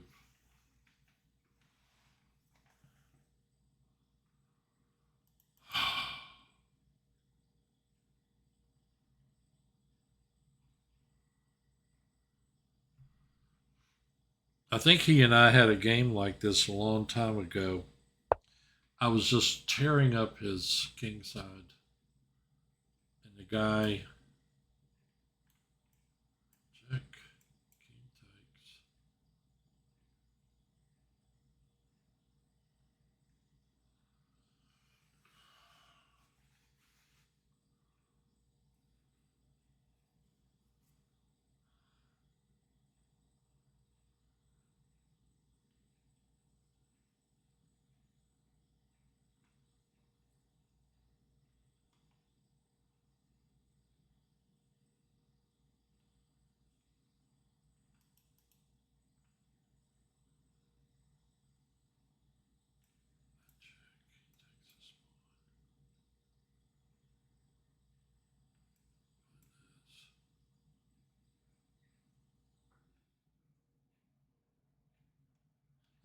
I think he and I had a game like this a long time ago. I was just tearing up his king side. And the guy, check, king takes.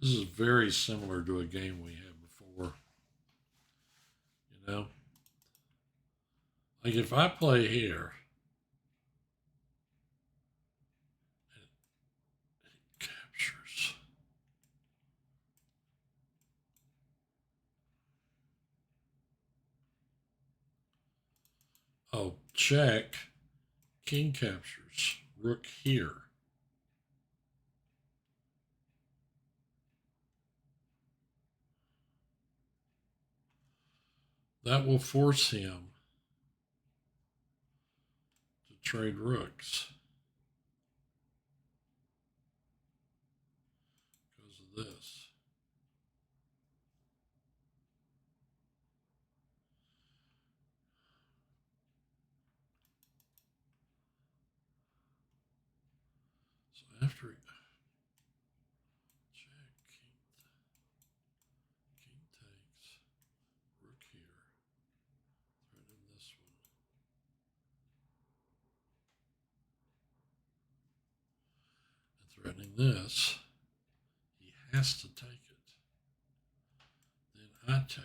This is very similar to a game we had before. You know? Like if I play here, it captures. Oh, check. King captures. Rook here. That will force him to trade rooks because of this. So after he check, king takes, rook here, threaten this one. Threatening this, he has to take it. Then I take.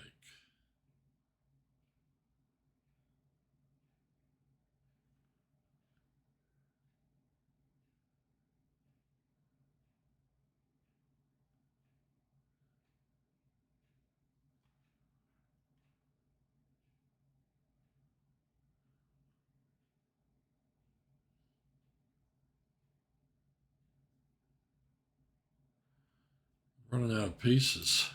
Running out of pieces.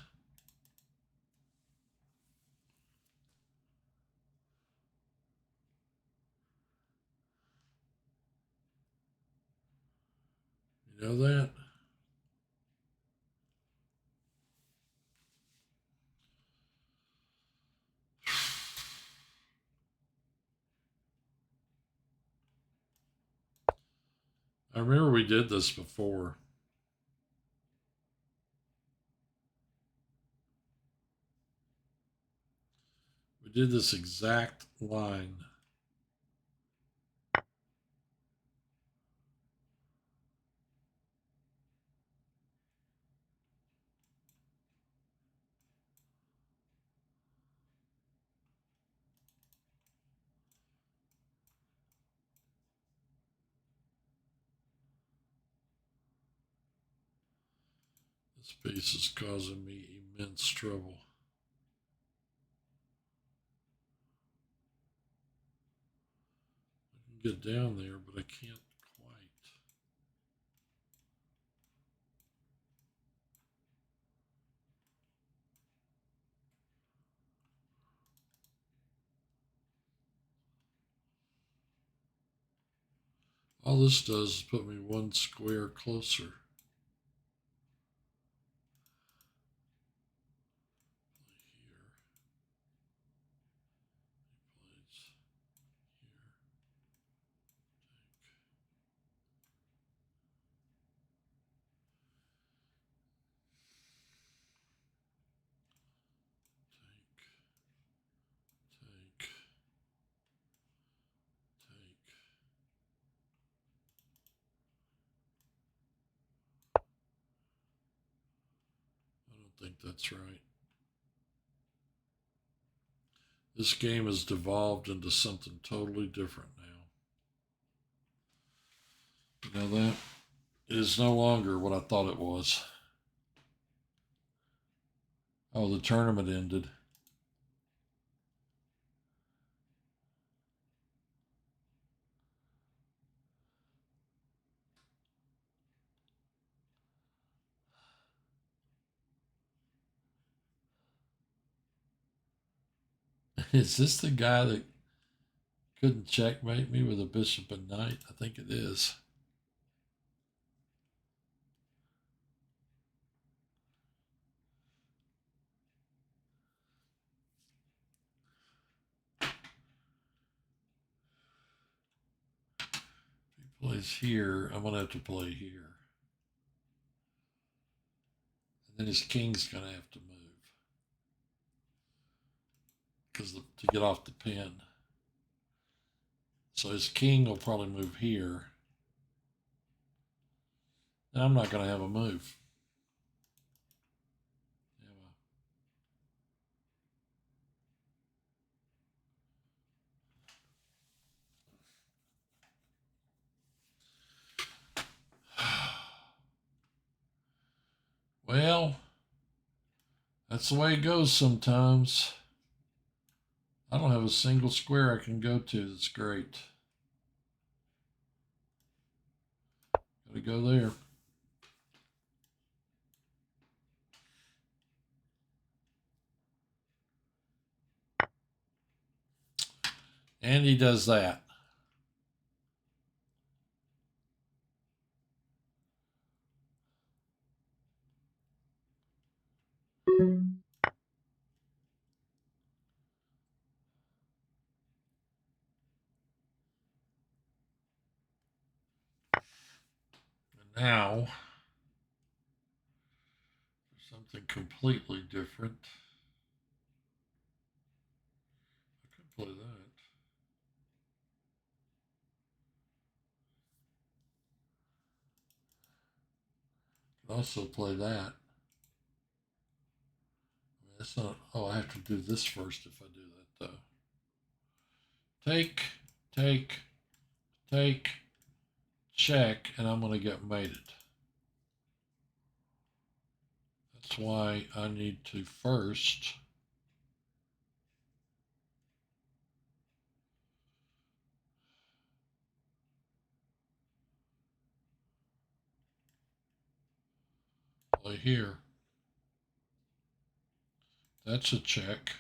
You know that? I remember we did this before. We did this exact line. This piece is causing me immense trouble. I can get down there, but I can't quite. All this does is put me one square closer. Take. I don't think that's right. This game has devolved into something totally different now. You know that? It is no longer what I thought it was. Oh, the tournament ended. Is this the guy that couldn't checkmate me with a bishop and knight? I think it is. If he plays here, I'm going to have to play here. And then his king's going to have to move. Because to get off the pin. So his king will probably move here. And I'm not going to have a move. Well, that's the way it goes sometimes. I don't have a single square I can go to that's great. Gotta go there. And he does that. And now, something completely different. I could play that. Could also play that. That's not. Oh, I have to do this first if I do that, though. Take, take, check, and I'm going to get mated. That's why I need to first play here. That's a check.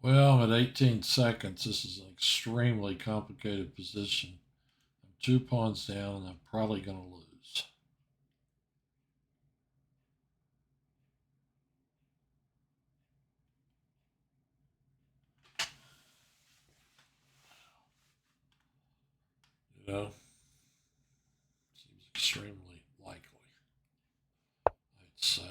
Well, I'm at 18 seconds. This is an extremely complicated position. I'm 2 pawns down, and I'm probably going to lose. You know, seems extremely likely, I'd say.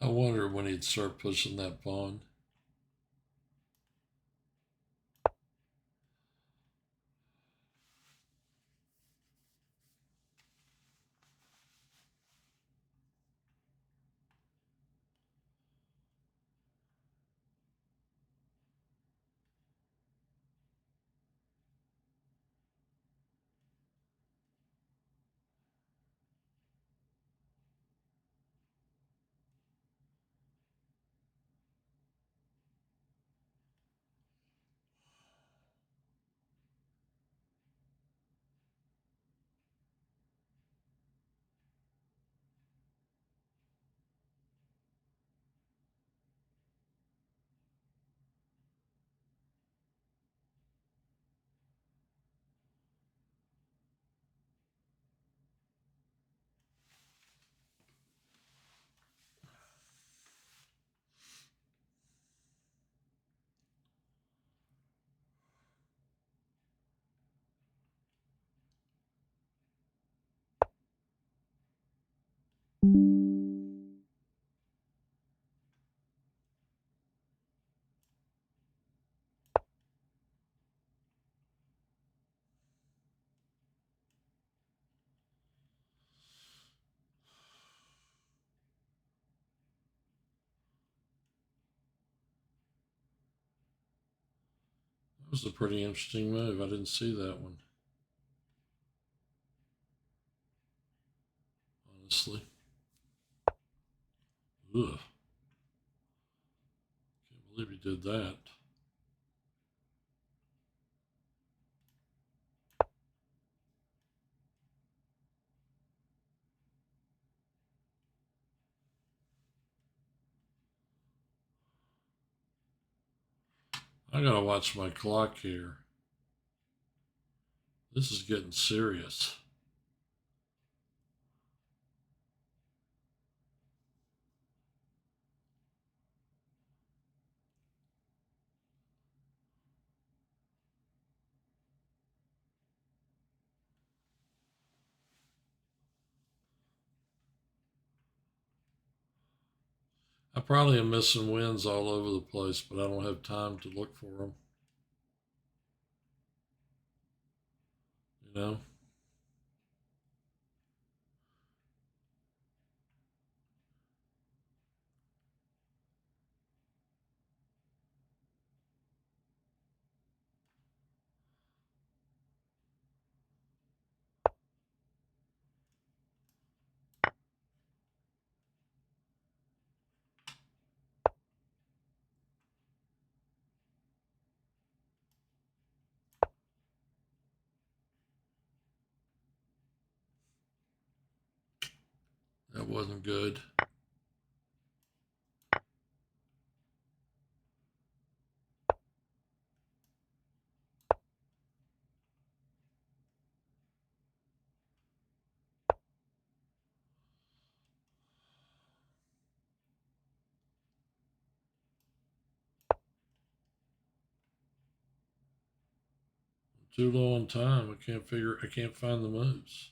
I wonder when he'd start pushing that pawn. That was a pretty interesting move. I didn't see that one, honestly. Ugh. Can't believe he did that. I gotta watch my clock here. This is getting serious. I probably am missing wins all over the place, but I don't have time to look for them. You know? That wasn't good. Too low on time. I can't find the moves.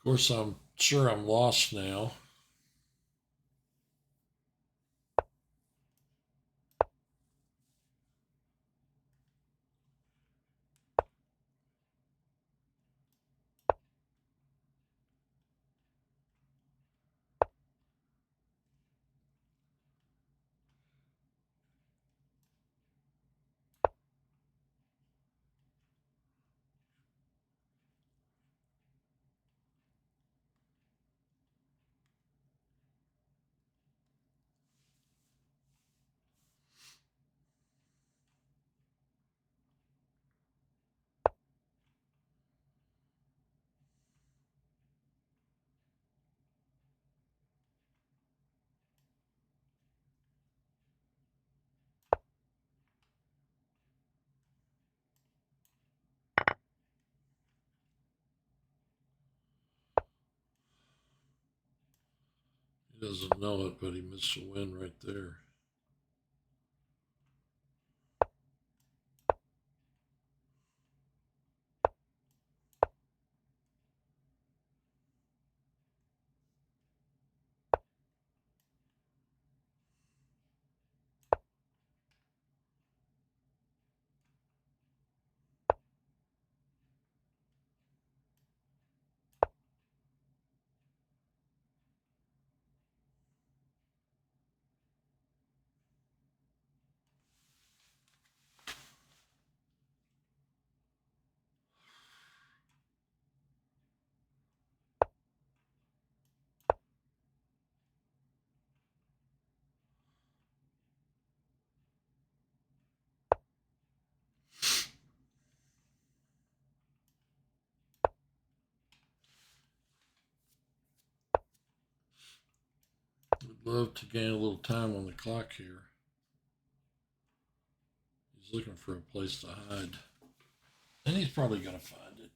Of course, I'm sure I'm lost now. He doesn't know it, but he missed a win right there. Would love to gain a little time on the clock here. He's looking for a place to hide. And he's probably going to find it.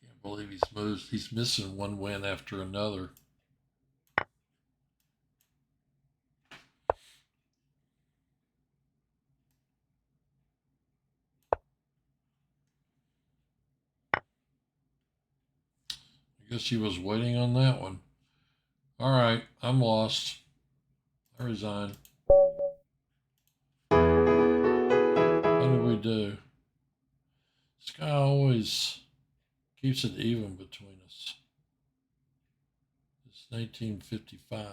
Can't believe he's missing one win after another. I guess he was waiting on that one. All right, I'm lost. I resign. How did we do? This guy always keeps it even between us. It's 1955.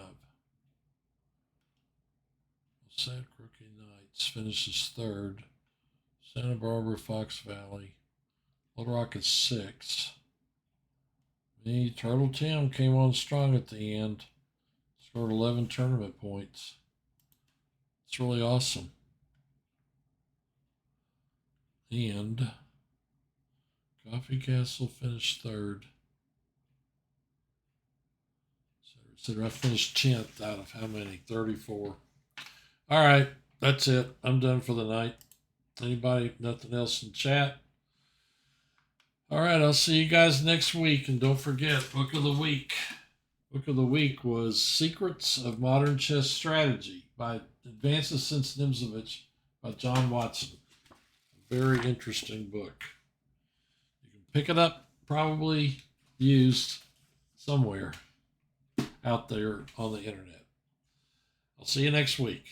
Sad Crooked Knights finishes third. Santa Barbara, Fox Valley. Little Rock is 6. Me, Turtle Tim came on strong at the end. Scored 11 tournament points. It's really awesome. And Coffee Castle finished third. So I finished 10th out of how many? 34. All right, that's it. I'm done for the night. Anybody, nothing else in chat? All right, I'll see you guys next week. And don't forget, Book of the Week. Book of the Week was Secrets of Modern Chess Strategy by Advances since Nimzovich by John Watson. A very interesting book. You can pick it up, probably used somewhere out there on the internet. I'll see you next week.